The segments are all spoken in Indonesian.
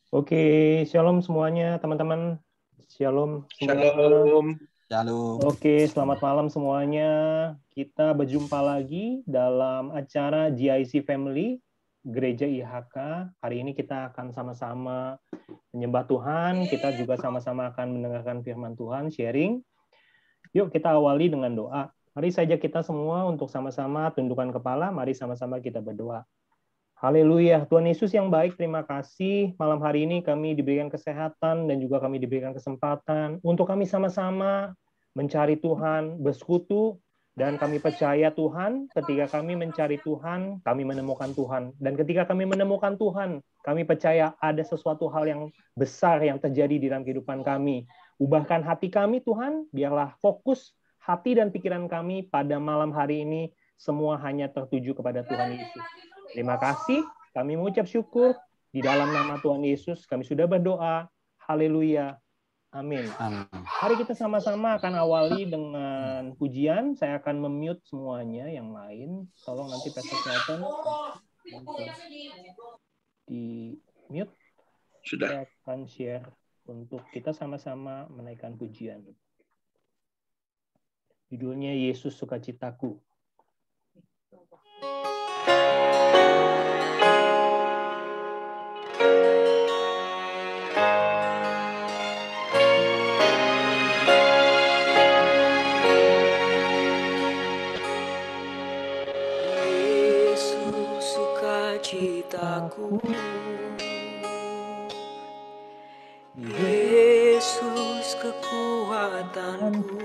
Oke, shalom semuanya, teman-teman. Shalom semua. Shalom. Shalom. Oke, selamat malam semuanya. Kita berjumpa lagi dalam acara GIC Family, Gereja IHK. Hari ini kita akan sama-sama menyembah Tuhan. Kita juga sama-sama akan mendengarkan firman Tuhan, sharing. Yuk kita awali dengan doa. Mari saja kita semua untuk sama-sama tundukkan kepala. Mari sama-sama kita berdoa. Haleluya, Tuhan Yesus yang baik, terima kasih malam hari ini kami diberikan kesehatan dan juga kami diberikan kesempatan untuk kami sama-sama mencari Tuhan, bersekutu, dan kami percaya Tuhan, ketika kami mencari Tuhan, kami menemukan Tuhan. Dan ketika kami menemukan Tuhan, kami percaya ada sesuatu hal yang besar yang terjadi di dalam kehidupan kami. Ubahkan hati kami Tuhan, biarlah fokus hati dan pikiran kami pada malam hari ini semua hanya tertuju kepada Tuhan Yesus. Terima kasih, kami mengucap syukur di dalam nama Tuhan Yesus. Kami sudah berdoa. Haleluya. Amin. Mari kita sama-sama akan awali dengan pujian. Saya akan memute semuanya yang lain. Tolong nanti Pastor Kelton di mute. Sudah. Saya akan share untuk kita sama-sama menaikkan pujian. Judulnya Yesus Sukacitaku. Citaku, Yesus kekuatanku,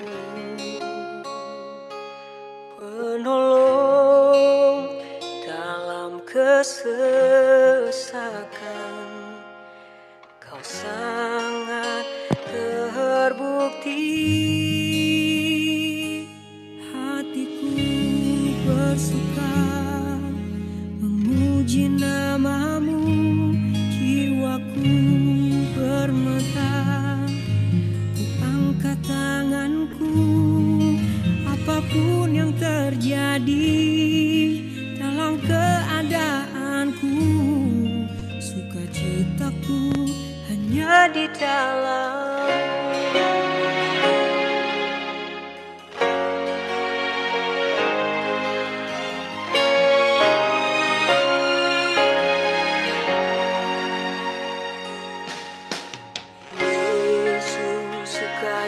penolong dalam kesesakan, Kau sangat terbukti. Hatiku bersuka memuji namamu, jiwaku bermegah, ku angkat tanganku, apapun yang terjadi dalam keadaanku, sukacitaku hanya di dalam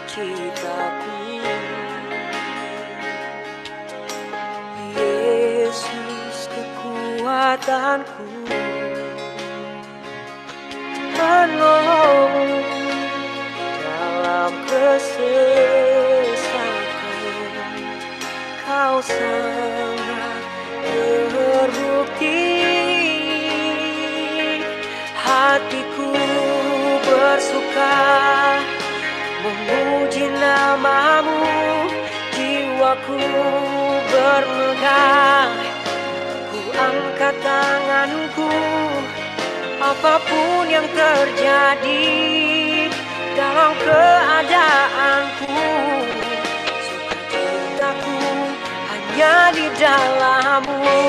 citaku, Yesus kekuatanku, penolong dalam kesesakan, Kau sangat terbukti. Hatiku bersuka memuji namamu, jiwaku bermegah, ku angkat tanganku, apapun yang terjadi dalam keadaanku, sukacitaku hanya di dalam-Mu.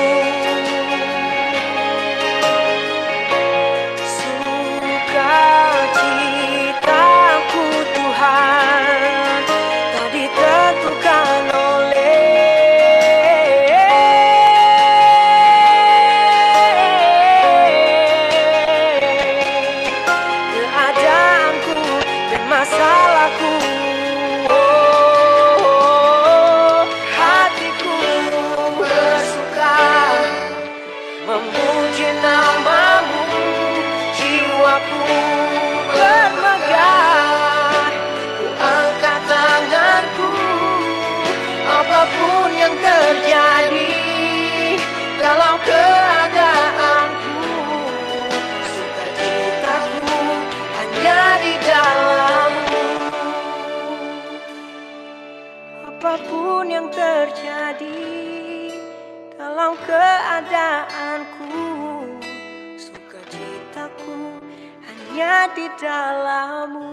Sukacitaku Tuhan tak ditentukan oleh keadaanku dan masalahku. Hatiku bersuka memuji namamu, jiwaku bermegah, ku angkat tanganku, apapun yang terjadi dalam keadaanku, sukacitaku hanya di dalam-Mu. Apapun yang terjadi dalam keadaanku, sukacitaku hanya di dalam-Mu.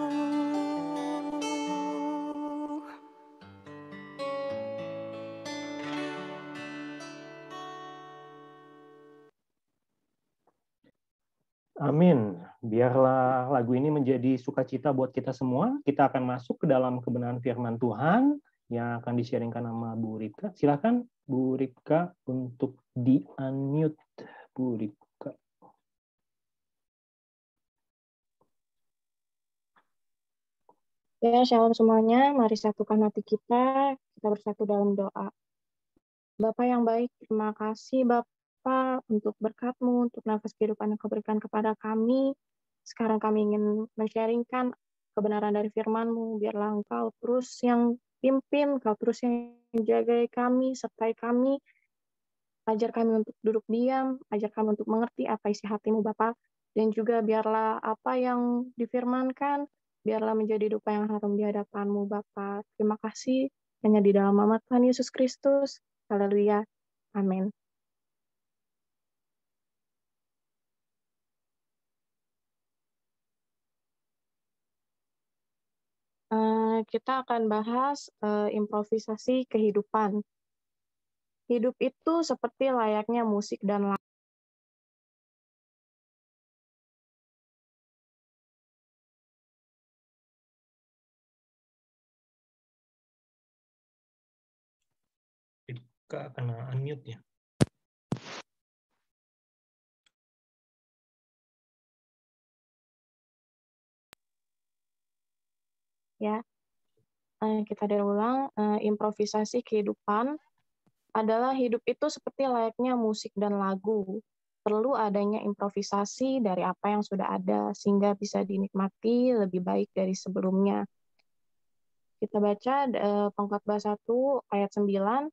Amin. Biarlah lagu ini menjadi sukacita buat kita semua. Kita akan masuk ke dalam kebenaran firman Tuhan yang akan di-sharingkan sama Bu Ripka. Silakan Bu Ripka untuk di-unmute. Bu Ripka. Ya, shalom semuanya. Mari satukan hati kita bersatu dalam doa. Bapa yang baik, terima kasih Bapa untuk berkat-Mu, untuk nafas kehidupan yang Kau berikan kepada kami. Sekarang kami ingin men-sharingkan kebenaran dari firman-Mu. Biarlah Engkau terus yang pimpin, Kau terus yang jagai kami, sertai kami. Ajar kami untuk duduk diam, ajar kami untuk mengerti apa isi hati-Mu Bapa. Dan juga biarlah apa yang difirmankan, biarlah menjadi dupa yang harum di hadapan-Mu Bapa. Terima kasih hanya di dalam nama Tuhan Yesus Kristus. Haleluya. Amin. Kita akan bahas improvisasi kehidupan. Hidup itu seperti layaknya musik dan lagu. Ripka kena unmute ya. Ya, kita dari ulang. Improvisasi kehidupan adalah hidup itu seperti layaknya musik dan lagu. Perlu adanya improvisasi dari apa yang sudah ada, sehingga bisa dinikmati lebih baik dari sebelumnya. Kita baca Pengkhotbah 1 ayat 9.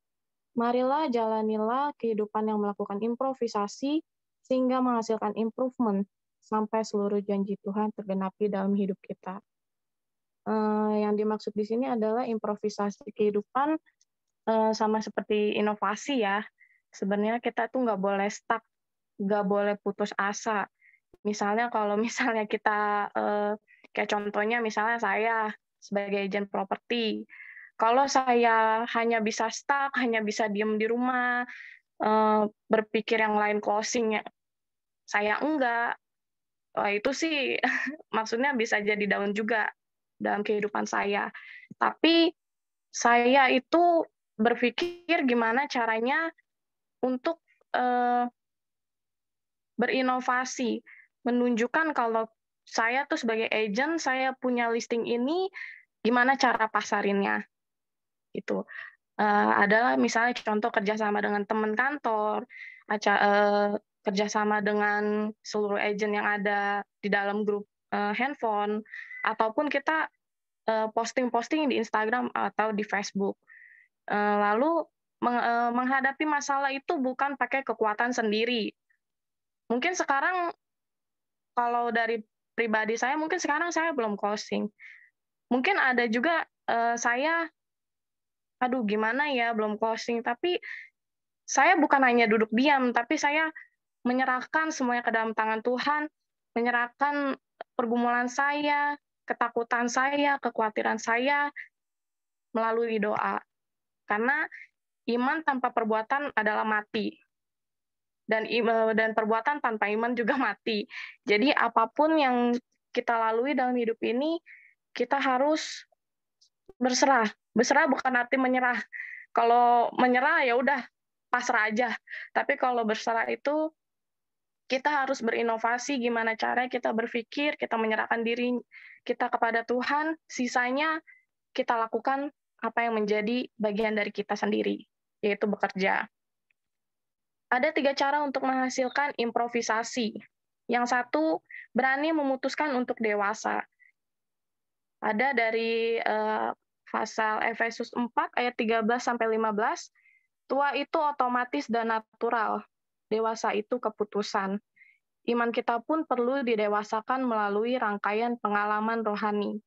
Marilah jalanilah kehidupan yang melakukan improvisasi, sehingga menghasilkan improvement, sampai seluruh janji Tuhan tergenapi dalam hidup kita. Yang dimaksud di sini adalah improvisasi kehidupan sama seperti inovasi ya. Sebenarnya kita tuh nggak boleh stuck, nggak boleh putus asa. Misalnya kalau misalnya kita, kayak contohnya misalnya saya sebagai agent properti, kalau saya hanya bisa stuck, hanya bisa diem di rumah, berpikir yang lain closing, saya enggak, wah itu sih maksudnya bisa jadi down juga dalam kehidupan saya. Tapi saya itu berpikir gimana caranya untuk berinovasi, menunjukkan kalau saya tuh sebagai agent, saya punya listing ini, gimana cara pasarinnya, gitu. Adalah misalnya contoh kerjasama dengan teman kantor, kerjasama dengan seluruh agent yang ada di dalam grup handphone, ataupun kita posting-posting di Instagram atau di Facebook. Lalu menghadapi masalah itu bukan pakai kekuatan sendiri. Mungkin sekarang kalau dari pribadi saya, mungkin sekarang saya belum closing. Mungkin ada juga saya, aduh gimana ya belum closing, tapi saya bukan hanya duduk diam, tapi saya menyerahkan semuanya ke dalam tangan Tuhan, menyerahkan pergumulan saya, ketakutan saya, kekhawatiran saya melalui doa. Karena iman tanpa perbuatan adalah mati. Dan perbuatan tanpa iman juga mati. Jadi apapun yang kita lalui dalam hidup ini, kita harus berserah. Berserah bukan arti menyerah. Kalau menyerah ya udah pasrah aja. Tapi kalau berserah itu kita harus berinovasi gimana cara kita berpikir, kita menyerahkan diri kita kepada Tuhan, sisanya kita lakukan apa yang menjadi bagian dari kita sendiri, yaitu bekerja. Ada 3 cara untuk menghasilkan improvisasi. Yang satu, berani memutuskan untuk dewasa. Ada dari pasal Efesus 4 ayat 13-15, tua itu otomatis dan natural, dewasa itu keputusan. Iman kita pun perlu didewasakan melalui rangkaian pengalaman rohani,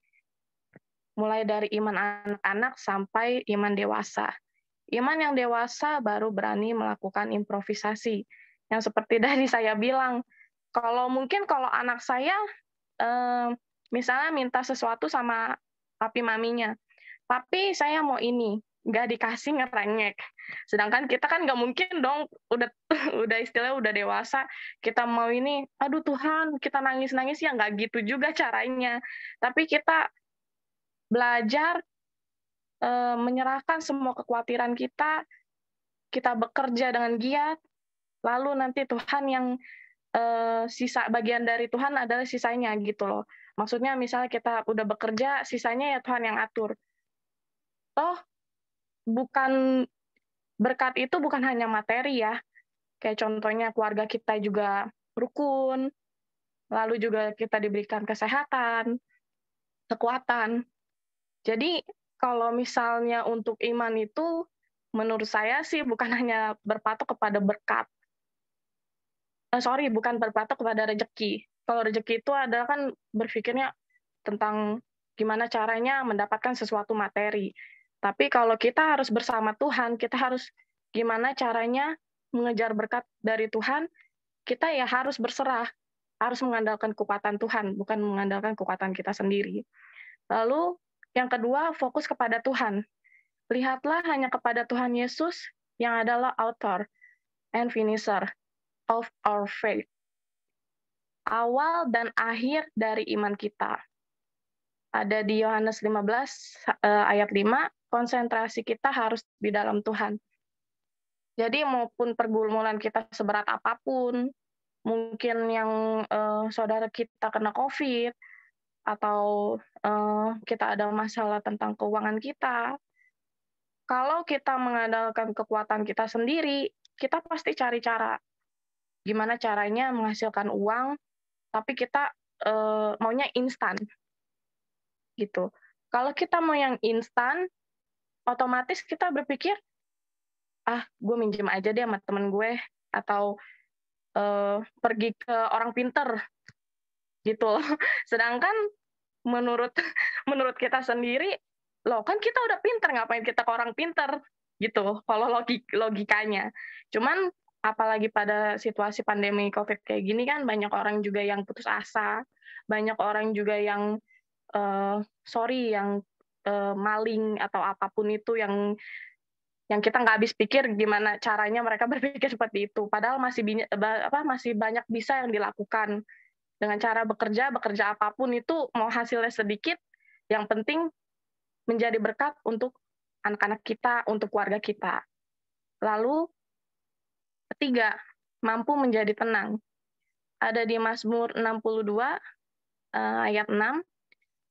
mulai dari iman anak-anak sampai iman dewasa. Iman yang dewasa baru berani melakukan improvisasi. Yang seperti tadi saya bilang, kalau anak saya misalnya minta sesuatu sama papi maminya, papi saya mau ini, nggak dikasih ngerengek. Sedangkan kita kan nggak mungkin dong, udah istilahnya udah dewasa, kita mau ini, aduh Tuhan, kita nangis-nangis, ya nggak gitu juga caranya. Tapi kita belajar menyerahkan semua kekhawatiran kita bekerja dengan giat, lalu nanti Tuhan yang sisa bagian dari Tuhan adalah sisanya gitu loh. Maksudnya misalnya kita udah bekerja, sisanya ya Tuhan yang atur. Toh bukan berkat itu bukan hanya materi ya. Kayak contohnya keluarga kita juga rukun, lalu juga kita diberikan kesehatan, kekuatan. Jadi kalau misalnya untuk iman itu, menurut saya sih bukan hanya berpatok kepada berkat. Bukan berpatok kepada rezeki. Kalau rezeki itu adalah kan berpikirnya tentang gimana caranya mendapatkan sesuatu materi. Tapi kalau kita harus bersama Tuhan, kita harus gimana caranya mengejar berkat dari Tuhan, kita ya harus berserah, harus mengandalkan kekuatan Tuhan, bukan mengandalkan kekuatan kita sendiri. Lalu yang kedua, fokus kepada Tuhan. Lihatlah hanya kepada Tuhan Yesus yang adalah author and finisher of our faith. Awal dan akhir dari iman kita. Ada di Yohanes 15 ayat 5, konsentrasi kita harus di dalam Tuhan. Jadi maupun pergumulan kita seberat apapun, mungkin yang saudara kita kena COVID, atau kita ada masalah tentang keuangan kita, kalau kita mengandalkan kekuatan kita sendiri, kita pasti cari cara. Gimana caranya menghasilkan uang, tapi kita maunya instan. Gitu. Kalau kita mau yang instan, otomatis kita berpikir, gue minjem aja deh sama temen gue, atau pergi ke orang pinter, gitu. Sedangkan menurut kita sendiri, loh kan kita udah pinter, ngapain kita ke orang pinter, gitu. Kalau logikanya. Cuman apalagi pada situasi pandemi COVID kayak gini kan banyak orang juga yang putus asa, banyak orang juga yang yang maling atau apapun itu yang kita nggak habis pikir gimana caranya mereka berpikir seperti itu. Padahal masih banyak bisa yang dilakukan dengan cara bekerja apapun itu, mau hasilnya sedikit, yang penting menjadi berkat untuk anak-anak kita, untuk keluarga kita. Lalu ketiga, mampu menjadi tenang. Ada di Mazmur 62 ayat 6,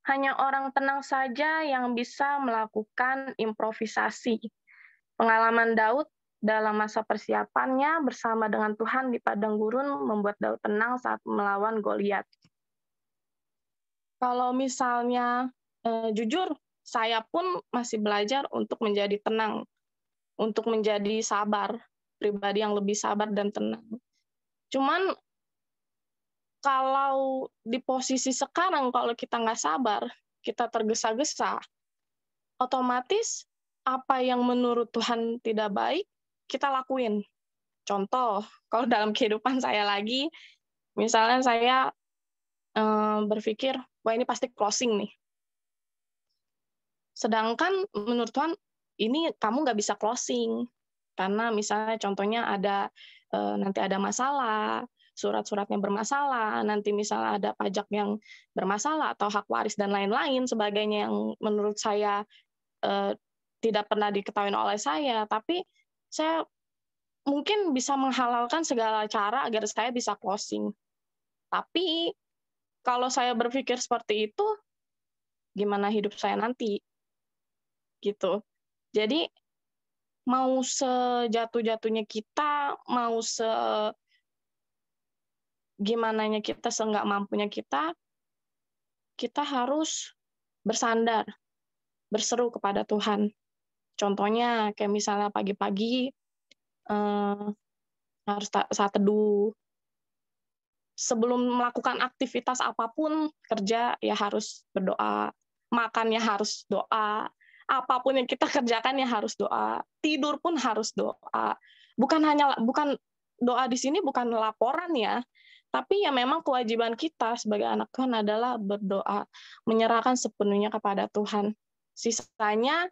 hanya orang tenang saja yang bisa melakukan improvisasi. Pengalaman Daud dalam masa persiapannya bersama dengan Tuhan di padang gurun membuat Daud tenang saat melawan Goliat. Kalau misalnya jujur, saya pun masih belajar untuk menjadi tenang, untuk menjadi sabar, pribadi yang lebih sabar dan tenang. Cuman kalau di posisi sekarang, kalau kita nggak sabar, kita tergesa-gesa, otomatis apa yang menurut Tuhan tidak baik, kita lakuin. Contoh, kalau dalam kehidupan saya lagi, misalnya saya berpikir, wah ini pasti closing nih. Sedangkan menurut Tuhan, ini kamu nggak bisa closing. Karena misalnya contohnya nanti ada masalah, surat-suratnya bermasalah, nanti misalnya ada pajak yang bermasalah, atau hak waris dan lain-lain sebagainya yang menurut saya tidak pernah diketahui oleh saya, tapi saya mungkin bisa menghalalkan segala cara agar saya bisa closing. Tapi kalau saya berpikir seperti itu, gimana hidup saya nanti? Gitu. Jadi mau sejatuh-jatuhnya kita, mau gimananya kita, seenggak mampunya kita harus bersandar, berseru kepada Tuhan. Contohnya kayak misalnya pagi-pagi harus saat teduh. Sebelum melakukan aktivitas apapun, kerja ya harus berdoa, makan ya harus doa, apapun yang kita kerjakan ya harus doa, tidur pun harus doa. Bukan doa di sini bukan laporan ya, tapi ya memang kewajiban kita sebagai anak Tuhan adalah berdoa, menyerahkan sepenuhnya kepada Tuhan. Sisanya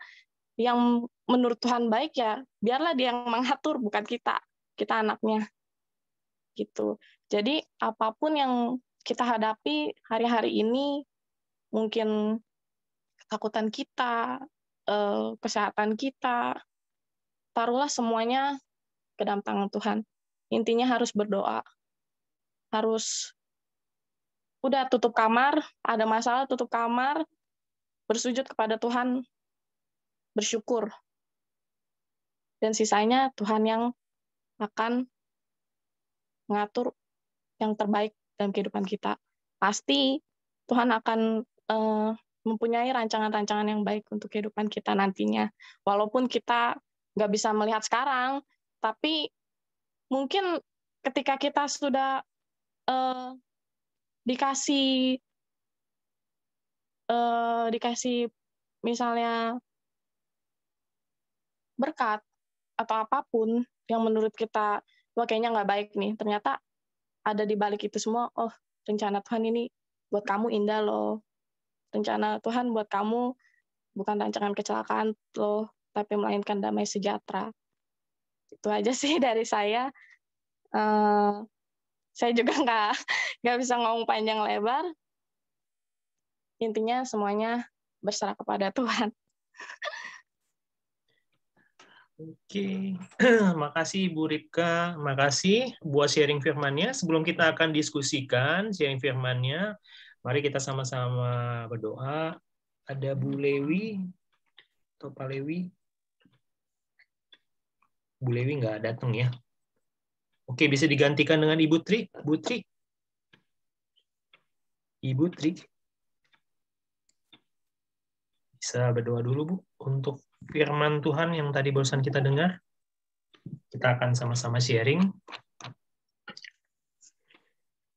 yang menurut Tuhan baik, ya biarlah dia yang mengatur, bukan kita anaknya gitu. Jadi apapun yang kita hadapi hari-hari ini, mungkin ketakutan kita, kesehatan kita, taruhlah semuanya ke dalam tangan Tuhan. Intinya harus berdoa, harus udah tutup kamar, ada masalah tutup kamar, bersujud kepada Tuhan, bersyukur, dan sisanya Tuhan yang akan mengatur yang terbaik dalam kehidupan kita. Pasti Tuhan akan mempunyai rancangan-rancangan yang baik untuk kehidupan kita nantinya. Walaupun kita nggak bisa melihat sekarang, tapi mungkin ketika kita sudah dikasih misalnya berkat atau apapun yang menurut kita, wah kayaknya nggak baik nih, ternyata ada di balik itu semua, oh rencana Tuhan ini buat kamu indah loh. Rencana Tuhan buat kamu bukan rancangan kecelakaan loh, tapi melainkan damai sejahtera. Itu aja sih dari saya. Saya juga nggak bisa ngomong panjang lebar. Intinya semuanya berserah kepada Tuhan. Oke, makasih Bu Ripka, makasih buat sharing firman-nya. Sebelum kita akan diskusikan sharing firman-nya, mari kita sama-sama berdoa. Ada Bu Lewi atau Pak Lewi? Bu Lewi nggak datang ya. Oke, bisa digantikan dengan Ibu Tri. Bu Tri. Ibu Tri. Bisa berdoa dulu, Bu, untuk firman Tuhan yang tadi barusan kita dengar. Kita akan sama-sama sharing.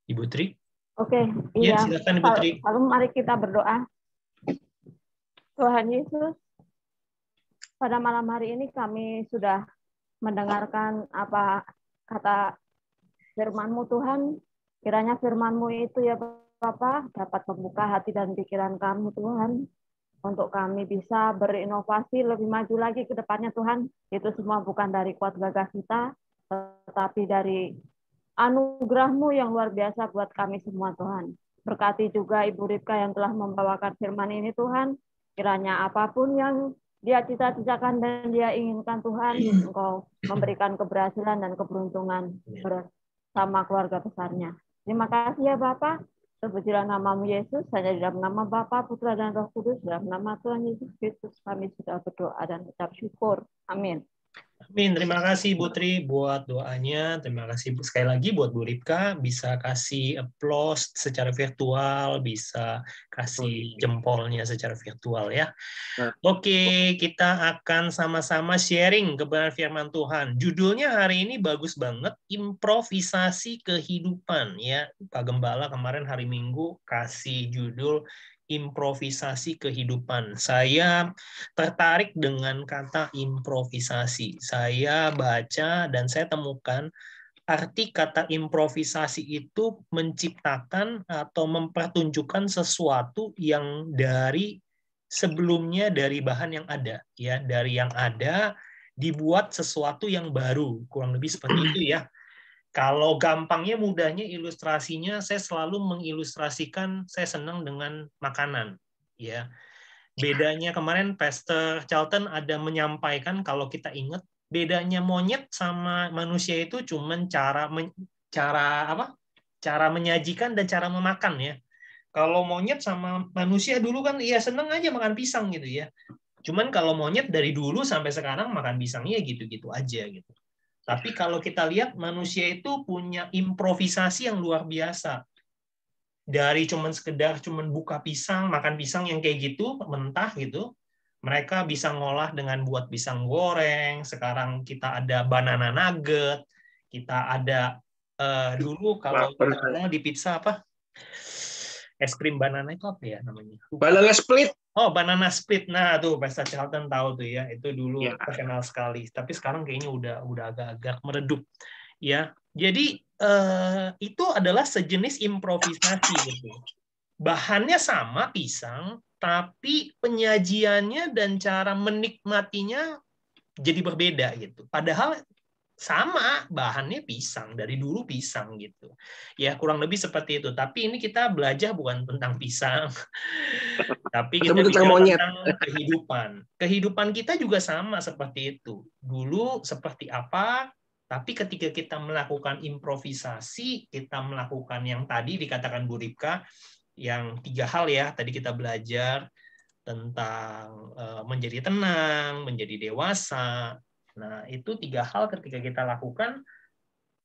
Ibu Tri. Oke, Ya, iya. silakan Ibu Tri. Lalu mari kita berdoa. Tuhan Yesus, pada malam hari ini kami sudah mendengarkan apa kata firman-Mu Tuhan. Kiranya firman-Mu itu ya Bapa dapat membuka hati dan pikiran kami Tuhan, untuk kami bisa berinovasi lebih maju lagi ke depannya Tuhan. Itu semua bukan dari kuat gagah kita, tetapi dari anugerah-Mu yang luar biasa buat kami semua Tuhan. Berkati juga Ibu Ripka yang telah membawakan firman ini Tuhan. Kiranya apapun yang dia cita-citakan dan dia inginkan Tuhan, Engkau memberikan keberhasilan dan keberuntungan bersama keluarga besarnya. Terima kasih ya Bapak. Terpujilah nama-Mu Yesus, hanya di dalam nama Bapa, Putra dan Roh Kudus, dalam nama Tuhan Yesus Kristus kami sudah berdoa dan ucap syukur. Amin. Amin. Terima kasih Bu Tri buat doanya. Terima kasih sekali lagi buat Bu Ripka. Bisa kasih applause secara virtual, bisa kasih jempolnya secara virtual ya. Oke, kita akan sama-sama sharing kebenaran firman Tuhan. Judulnya hari ini bagus banget, improvisasi kehidupan ya. Pak Gembala kemarin hari Minggu kasih judul improvisasi kehidupan. Saya tertarik dengan kata improvisasi. Saya baca dan saya temukan arti kata improvisasi itu menciptakan atau mempertunjukkan sesuatu yang dari sebelumnya dari bahan yang ada, ya, dari yang ada dibuat sesuatu yang baru, kurang lebih seperti itu ya. Kalau gampangnya, mudahnya ilustrasinya, saya selalu mengilustrasikan, saya senang dengan makanan, ya. Bedanya kemarin Pastor Charlton ada menyampaikan, kalau kita ingat, bedanya monyet sama manusia itu cuman cara menyajikan dan cara memakan ya. Kalau monyet sama manusia dulu kan ya seneng aja makan pisang gitu ya. Cuman kalau monyet dari dulu sampai sekarang makan pisangnya gitu-gitu aja gitu. Tapi kalau kita lihat manusia itu punya improvisasi yang luar biasa. Dari sekedar buka pisang, makan pisang yang kayak gitu, mentah gitu. Mereka bisa ngolah dengan buat pisang goreng. Sekarang kita ada banana nugget. Kita ada dulu kalau kita kenal di pizza apa? Es krim banana itu apa ya namanya? Banana split. Oh, banana split. Nah, tuh Pastor Charlton tahu tuh ya. Itu dulu terkenal sekali. Tapi sekarang kayaknya udah agak-agak meredup. Ya. Jadi itu adalah sejenis improvisasi gitu. Bahannya sama pisang, tapi penyajiannya dan cara menikmatinya jadi berbeda gitu. Padahal sama bahannya pisang, dari dulu pisang gitu. Ya kurang lebih seperti itu. Tapi ini kita belajar bukan tentang pisang, tapi kita tentang bicara monyet. tentang kehidupan. Kehidupan kita juga sama seperti itu. Dulu seperti apa, tapi ketika kita melakukan improvisasi, kita melakukan yang tadi dikatakan Bu Ripka, yang 3 hal ya, tadi kita belajar tentang menjadi tenang, menjadi dewasa. Nah, itu 3 hal ketika kita lakukan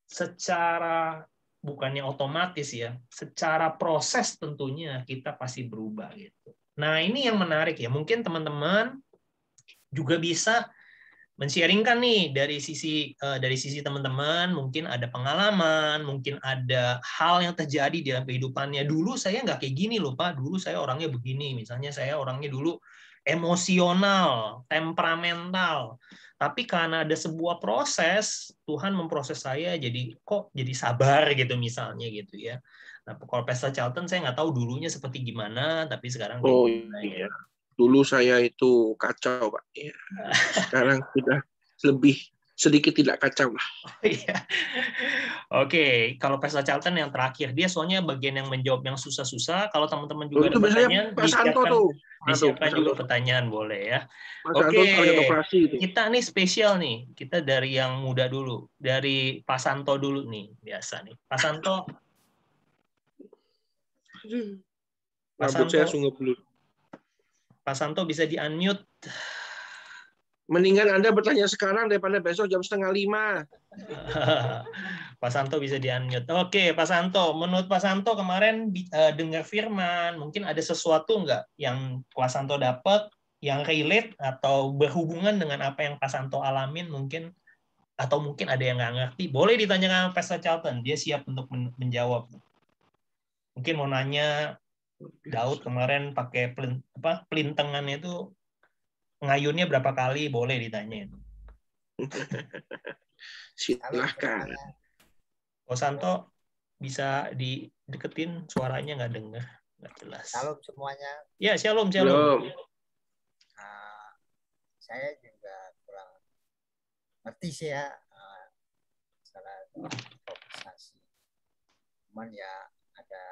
secara bukannya otomatis ya, secara proses tentunya kita pasti berubah gitu. Nah, ini yang menarik ya. Mungkin teman-teman juga bisa men-sharingkan nih dari sisi teman-teman, mungkin ada pengalaman, mungkin ada hal yang terjadi dalam kehidupannya. Dulu saya nggak kayak gini loh, Pak. Dulu saya orangnya begini. Misalnya saya orangnya dulu emosional, temperamental. Tapi karena ada sebuah proses, Tuhan memproses saya jadi sabar gitu misalnya gitu ya. Nah, kalau Pastor Charlton saya nggak tahu dulunya seperti gimana, tapi sekarang kayak gimana Iya. Dulu saya itu kacau, Pak. Ya. Sekarang sudah lebih sedikit tidak kacau lah. Oke, kalau Pastor Charlton yang terakhir, dia soalnya bagian yang menjawab yang susah-susah. Kalau teman-teman juga ada pertanyaan, disiapkan juga pertanyaan boleh ya. Oke, kita nih spesial nih. Kita dari yang muda dulu, dari Pak Santo dulu nih, biasa nih. Pak Santo. Rambut saya sungguh belum. Pak Santo bisa di-unmute. Mendingan Anda bertanya sekarang daripada besok jam 4:30. Pak Santo bisa di-unmute. Oke, Pak Santo. Menurut Pak Santo kemarin dengar firman, mungkin ada sesuatu nggak yang Pak Santo dapat yang relate atau berhubungan dengan apa yang Pak Santo alamin mungkin, atau mungkin ada yang nggak ngerti. Boleh ditanyakan Pastor Charlton. Dia siap untuk menjawab. Mungkin mau nanya, Daud kemarin pakai pelintengannya itu ngayunnya berapa kali, boleh ditanyain. Silahkan. Pak Santo bisa dideketin, suaranya nggak dengar, nggak jelas. Shalom semuanya. Ya, shalom. Saya juga kurang ngerti sih ya masalah improvisasi. Cuman ya ada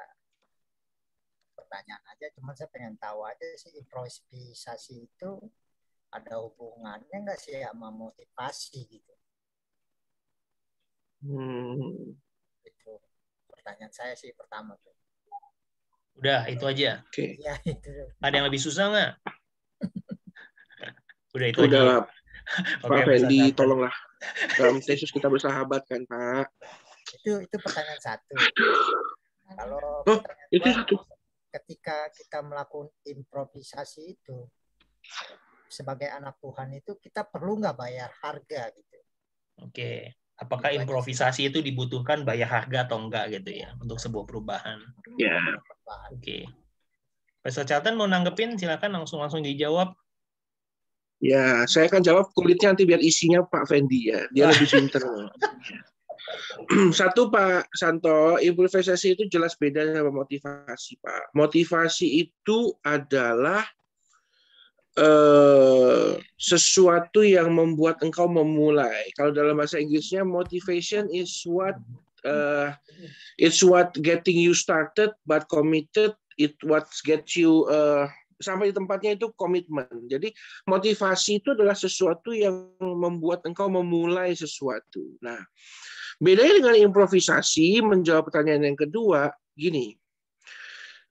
pertanyaan aja, cuman saya pengen tahu aja sih improvisasi itu ada hubungannya nggak sih sama motivasi gitu? Itu pertanyaan saya sih pertama tuh. Udah, itu aja. Oke. Ya, itu. Ada yang lebih susah nggak? Udah itu aja. Udah. Pak Fendi, tolonglah. Dalam Yesus kita bersahabat kan, Pak. Itu pertanyaan satu. Kalau itu satu. Ketika kita melakukan improvisasi itu sebagai anak Tuhan itu kita perlu nggak bayar harga gitu? Oke. Apakah improvisasi itu dibutuhkan bayar harga atau enggak gitu ya untuk sebuah perubahan? Ya. Oke. Pastor Charlton mau nanggepin, silakan langsung dijawab. Ya, saya akan jawab kulitnya nanti biar isinya Pak Fendi ya. Dia lebih pinter. Satu Pak Santo, improvisasi itu jelas beda sama motivasi, Pak. Motivasi itu adalah sesuatu yang membuat engkau memulai. Kalau dalam bahasa Inggrisnya, motivation is what getting you started, but committed it what gets you sampai di tempatnya itu komitmen. Jadi motivasi itu adalah sesuatu yang membuat engkau memulai sesuatu. Nah, bedanya dengan improvisasi, menjawab pertanyaan yang kedua, gini.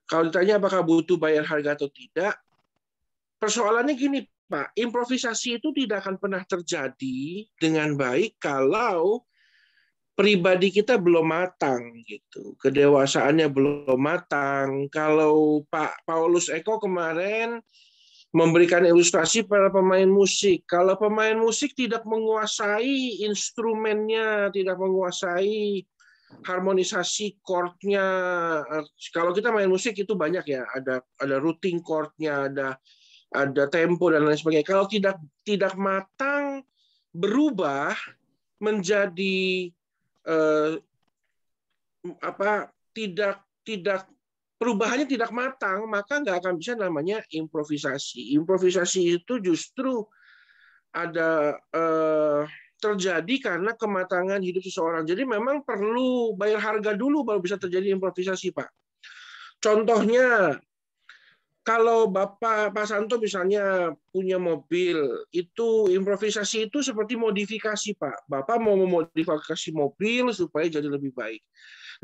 Kalau ditanya apakah butuh bayar harga atau tidak, persoalannya gini, Pak. Improvisasi itu tidak akan pernah terjadi dengan baik kalau pribadi kita belum matang gitu, kedewasaannya belum matang. Kalau Pak Paulus Eko kemarin memberikan ilustrasi pada pemain musik, kalau pemain musik tidak menguasai instrumennya, tidak menguasai harmonisasi chordnya, kalau kita main musik itu banyak ya, ada routing chordnya, ada tempo dan lain sebagainya. Kalau tidak matang, berubah menjadi perubahannya tidak matang, maka nggak akan bisa namanya improvisasi. Improvisasi itu justru terjadi karena kematangan hidup seseorang. Jadi memang perlu bayar harga dulu baru bisa terjadi improvisasi, Pak. Contohnya, kalau Pak Santo misalnya punya mobil, itu improvisasi itu seperti modifikasi, Pak. Bapak mau memodifikasi mobil supaya jadi lebih baik.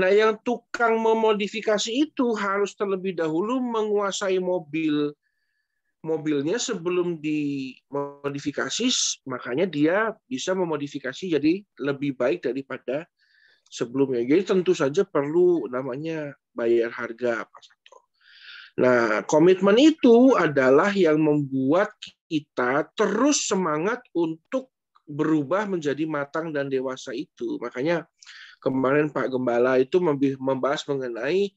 Nah, yang tukang memodifikasi itu harus terlebih dahulu menguasai mobilnya sebelum dimodifikasi, makanya dia bisa memodifikasi jadi lebih baik daripada sebelumnya. Jadi tentu saja perlu namanya bayar harga, Pak Santo. Nah, komitmen itu adalah yang membuat kita terus semangat untuk berubah menjadi matang dan dewasa itu. Makanya kemarin Pak Gembala itu membahas mengenai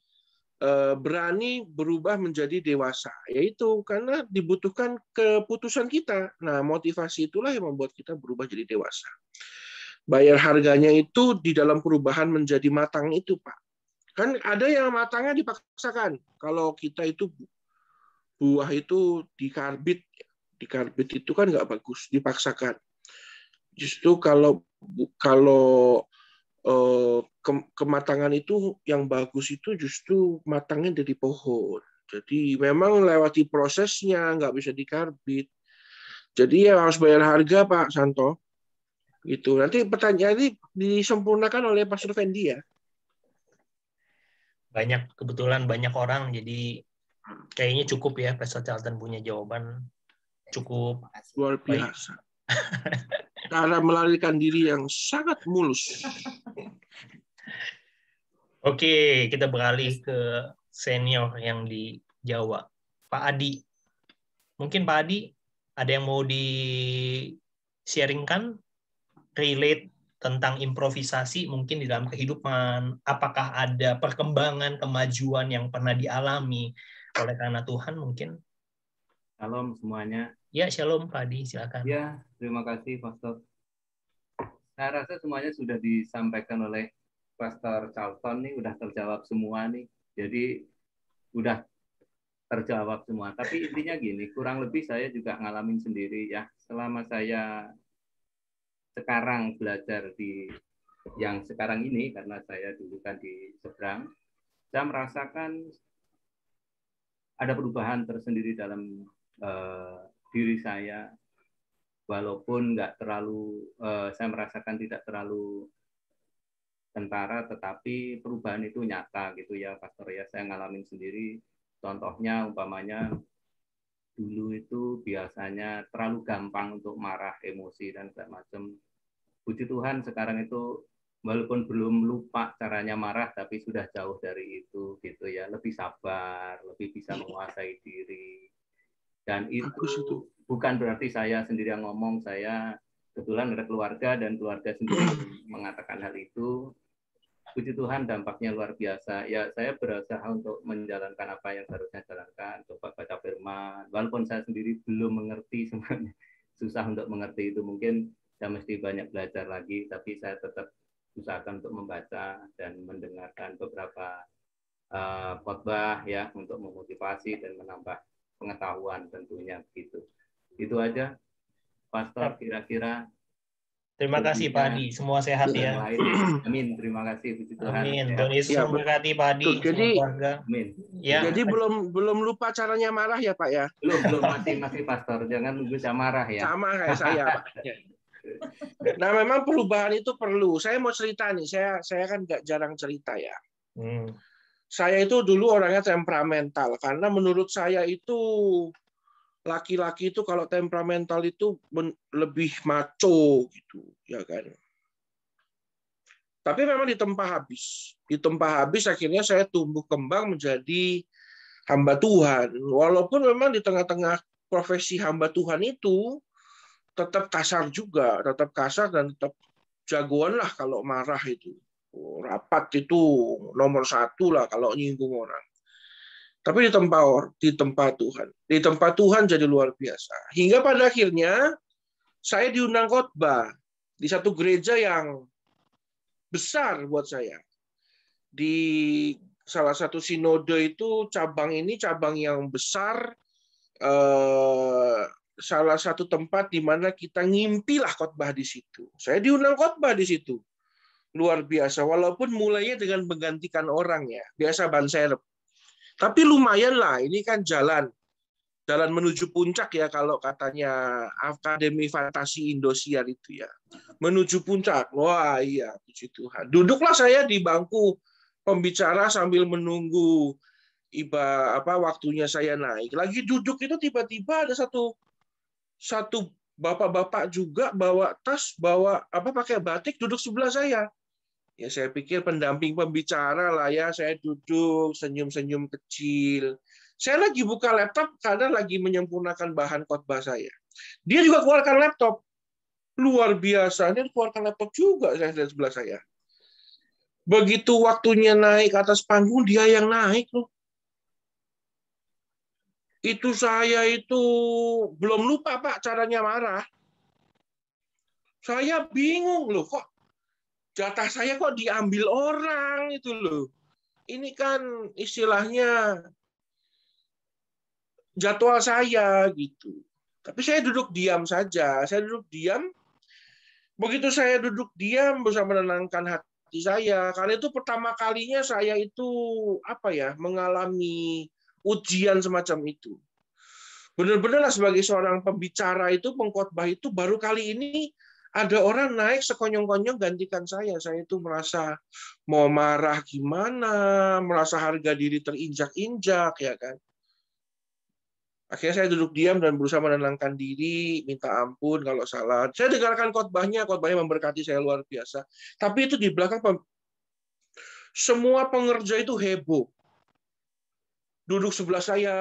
berani berubah menjadi dewasa, yaitu karena dibutuhkan keputusan kita. Nah, motivasi itulah yang membuat kita berubah jadi dewasa. Bayar harganya itu di dalam perubahan menjadi matang itu, Pak. Kan ada yang matangnya dipaksakan. Kalau kita itu buah itu dikarbit itu kan nggak bagus, dipaksakan. Justru kalau kematangan itu yang bagus itu justru matangnya dari pohon. Jadi memang lewati prosesnya, nggak bisa dikarbit. Jadi ya harus bayar harga, Pak Santo. Gitu. Nanti pertanyaan ini disempurnakan oleh Pastor Fendi ya. Kebetulan banyak orang, jadi kayaknya cukup ya Pastor Charlton punya jawaban cukup luar biasa. Cara melarikan diri yang sangat mulus. Oke, kita beralih ke senior yang di Jawa. Pak Adi. Mungkin Pak Adi ada yang mau di-sharingkan relate tentang improvisasi mungkin di dalam kehidupan. Apakah ada perkembangan, kemajuan yang pernah dialami oleh karena Tuhan mungkin? Shalom semuanya. Ya, shalom Pak Adi, silakan. Ya, terima kasih Pastor. Saya rasa semuanya sudah disampaikan oleh Pastor Charlton nih, udah terjawab semua nih. Jadi udah terjawab semua. Tapi intinya gini, kurang lebih saya juga ngalamin sendiri ya. Selama saya sekarang belajar di yang sekarang ini, karena saya dulu kan di seberang, saya merasakan ada perubahan tersendiri dalam diri saya. Walaupun nggak terlalu, saya merasakan tidak terlalu kentara, tetapi perubahan itu nyata gitu ya, Pastor ya. Saya ngalamin sendiri. Contohnya, umpamanya dulu itu biasanya terlalu gampang untuk marah, emosi dan segala macam. Puji Tuhan sekarang itu walaupun belum lupa caranya marah, tapi sudah jauh dari itu gitu ya. Lebih sabar, lebih bisa menguasai diri. Dan itu bukan berarti saya sendiri yang ngomong, saya kebetulan ada keluarga dan keluarga sendiri mengatakan hal itu. Puji Tuhan dampaknya luar biasa. Ya, saya berusaha untuk menjalankan apa yang seharusnya jalankan, coba baca firman. Walaupun saya sendiri belum mengerti sebenarnya, susah untuk mengerti itu. Mungkin saya mesti banyak belajar lagi, tapi saya tetap usahakan untuk membaca dan mendengarkan beberapa khotbah ya untuk memotivasi dan menambah pengetahuan tentunya begitu. Itu aja, Pastor, kira-kira. Terima kasih Pak Adi, semua sehat ya. Amin, terima kasih puji Tuhan. Amin. Tuhan Yesus memberkati Pak Adi. Jadi, amin. Ya. Jadi belum lupa caranya marah ya Pak ya? Belum masih Pastor, jangan nunggu saya marah ya. Sama kayak saya Pak. Nah memang perubahan itu perlu. Saya mau cerita nih, saya kan nggak jarang cerita ya. Saya itu dulu orangnya temperamental karena menurut saya itu laki-laki itu kalau temperamental itu lebih maco gitu, ya kan. Tapi memang ditempa habis akhirnya saya tumbuh kembang menjadi hamba Tuhan. Walaupun memang di tengah-tengah profesi hamba Tuhan itu tetap kasar juga, tetap kasar dan tetap jagoan lah kalau marah itu. Rapat itu nomor 1 lah kalau nyinggung orang. Tapi di tempat Tuhan jadi luar biasa. Hingga pada akhirnya saya diundang khotbah di satu gereja yang besar buat saya. Di salah satu sinode itu cabang yang besar, salah satu tempat di mana kita ngimpilah khotbah di situ. Saya diundang khotbah di situ. Luar biasa, walaupun mulainya dengan menggantikan orang ya, biasa ban serep. Tapi lumayan lah, ini kan jalan menuju puncak ya kalau katanya Akademi Fantasi Indosiar itu ya. Menuju puncak. Wah iya, puji Tuhan. Duduklah saya di bangku pembicara sambil menunggu waktunya saya naik. Lagi duduk itu tiba-tiba ada satu bapak-bapak juga bawa tas, pakai batik duduk sebelah saya. Ya saya pikir pendamping pembicara lah ya, saya duduk senyum-senyum kecil. Saya lagi buka laptop karena lagi menyempurnakan bahan khotbah saya. Dia juga keluarkan laptop. Luar biasa, dia keluarkan laptop juga saya dari sebelah saya. Begitu waktunya naik ke atas panggung, dia yang naik loh. Itu saya itu belum lupa Pak caranya marah. Saya bingung loh, kok jatah saya kok diambil orang itu loh. Ini kan istilahnya jadwal saya gitu. Tapi saya duduk diam saja. Saya duduk diam. Begitu saya duduk diam bisa menenangkan hati saya. Karena itu pertama kalinya saya itu mengalami ujian semacam itu. Benar-benar sebagai seorang pembicara itu, pengkhotbah itu baru kali ini ada orang naik sekonyong-konyong gantikan saya. Saya itu merasa mau marah gimana, merasa harga diri terinjak-injak, ya kan. Akhirnya saya duduk diam dan berusaha menenangkan diri, minta ampun kalau salah. Saya dengarkan khotbahnya memberkati saya luar biasa. Tapi itu di belakang semua pengerja itu heboh. Duduk sebelah saya,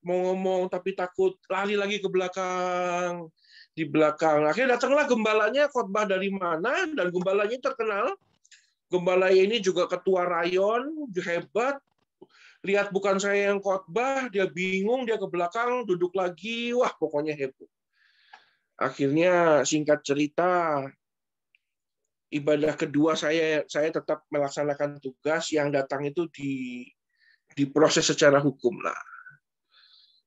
mau ngomong tapi takut, lari lagi ke belakang. Di belakang. Akhirnya datanglah gembalanya, khotbah dari mana, dan gembalanya terkenal. Gembala ini juga ketua rayon, hebat. Lihat bukan saya yang khotbah, dia bingung, dia ke belakang, duduk lagi, wah pokoknya heboh. Akhirnya singkat cerita, ibadah kedua saya tetap melaksanakan tugas, yang datang itu diproses secara hukum lah.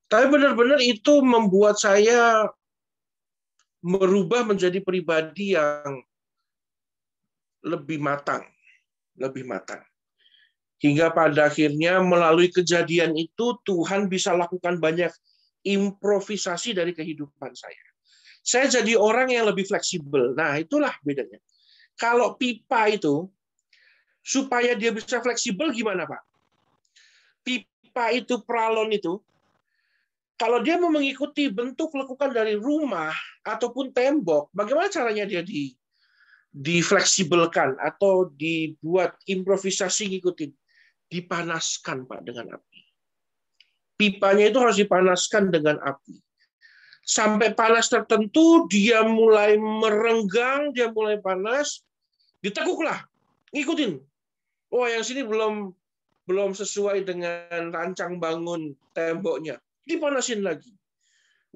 Tapi benar-benar itu membuat saya merubah menjadi pribadi yang lebih matang. Hingga pada akhirnya melalui kejadian itu Tuhan bisa lakukan banyak improvisasi dari kehidupan saya. Saya jadi orang yang lebih fleksibel. Nah, itulah bedanya. Kalau pipa itu, supaya dia bisa fleksibel gimana, Pak? Pipa itu, pralon itu, kalau dia mau mengikuti bentuk lekukan dari rumah ataupun tembok, bagaimana caranya dia difleksibelkan atau dibuat improvisasi ngikutin? Dipanaskan, Pak, dengan api. Pipanya itu harus dipanaskan dengan api. Sampai panas tertentu, dia mulai merenggang, dia mulai panas, ditekuklah, ngikutin. Oh, yang sini belum sesuai dengan rancang bangun temboknya. Dipanasin lagi.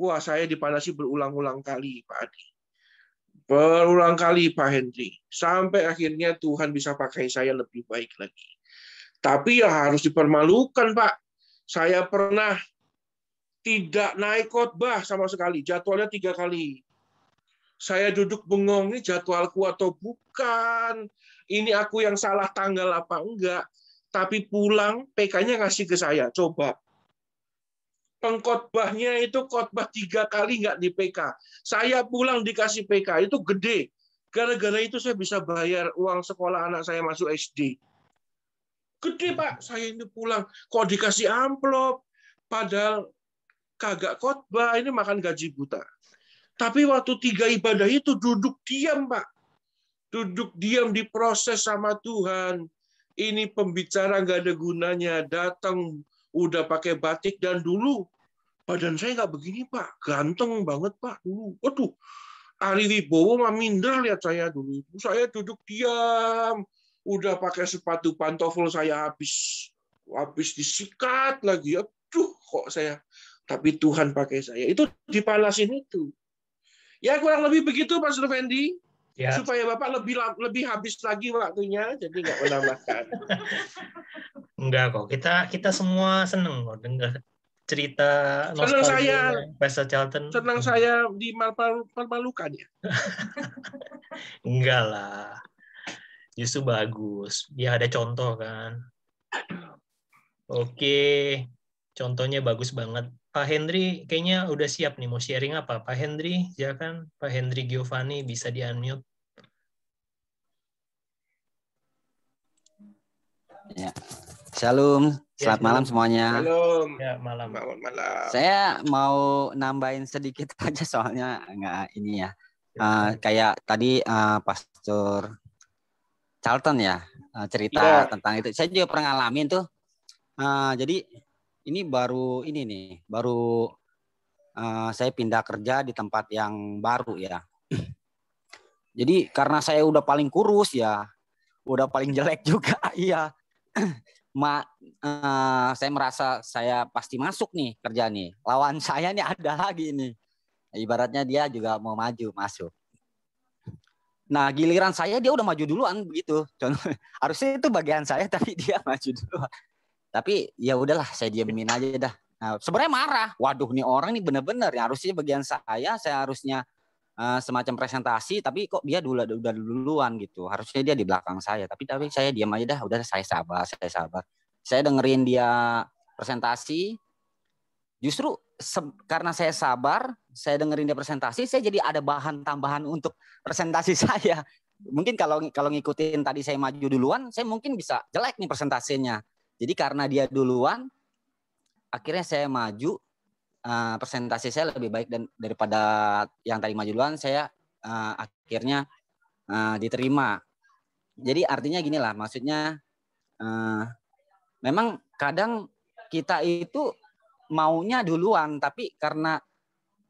Wah, saya dipanasi berulang-ulang kali, Pak Adi. Berulang kali, Pak Henry. Sampai akhirnya Tuhan bisa pakai saya lebih baik lagi. Tapi ya harus dipermalukan, Pak. Saya pernah tidak naik khotbah sama sekali. Jadwalnya 3 kali. Saya duduk bengong, ini jadwalku atau bukan? Ini aku yang salah tanggal apa enggak? Tapi pulang, PK-nya ngasih ke saya. Coba. Pengkhotbahnya itu khotbah 3 kali nggak di PK. Saya pulang dikasih PK. Itu gede. Gara-gara itu saya bisa bayar uang sekolah anak saya masuk SD. Gede, Pak. Saya ini pulang. Kok dikasih amplop? Padahal kagak khotbah, ini makan gaji buta. Tapi waktu 3 ibadah itu duduk diam, Pak. Duduk diam diproses sama Tuhan. Ini pembicara nggak ada gunanya. Datang udah pakai batik, dan dulu badan saya nggak begini, Pak. Ganteng banget, Pak. Dulu. Waduh, Ari Wibowo mah minder lihat saya dulu. Saya duduk diam. Udah pakai sepatu pantofel saya habis disikat lagi. Aduh, kok saya. Tapi Tuhan pakai saya. Itu dipanasin itu. Ya kurang lebih begitu, Pak Fendi. Ya. Supaya Bapak lebih habis lagi waktunya, jadi nggak menambahkan. Enggak kok. Kita semua seneng kok dengar cerita Senang saya, nostalgia Pastor Charlton. senang saya dipermalukan ya. Enggak lah. Justru bagus. Dia ada contoh kan. Oke. Contohnya bagus banget. Pak Hendri kayaknya udah siap nih mau sharing apa. Pak Hendri, ya kan? Pak Hendri Giovanni bisa di-unmute. Ya. Shalom, selamat malam semuanya. Shalom. Ya, malam. Malam. Saya mau nambahin sedikit aja soalnya nggak ini ya. Kayak tadi Pastor Charlton ya cerita tentang itu. Saya juga pernah ngalamin tuh. Jadi ini baru saya pindah kerja di tempat yang baru ya. Jadi karena saya udah paling kurus ya, udah paling jelek juga, iya. Saya merasa saya pasti masuk nih kerja nih. Lawan saya nih ada lagi nih. Ibaratnya dia juga mau maju masuk. Nah giliran saya dia udah maju duluan begitu. Harusnya itu bagian saya tapi dia maju duluan. Tapi ya udahlah saya diemin aja dah. Nah, sebenarnya marah. Waduh nih orang nih bener-bener ya harusnya bagian saya harusnya semacam presentasi tapi kok dia udah duluan gitu. Harusnya dia di belakang saya tapi saya diam aja dah. Udah saya sabar. Saya dengerin dia presentasi. Justru karena saya sabar, saya dengerin dia presentasi, saya jadi ada bahan tambahan untuk presentasi saya. Mungkin kalau ngikutin tadi saya maju duluan, saya mungkin bisa jelek nih presentasinya. Jadi karena dia duluan, akhirnya saya maju, presentasi saya lebih baik daripada yang tadi maju duluan, saya akhirnya diterima. Jadi artinya gini lah, maksudnya memang kadang kita itu maunya duluan, tapi karena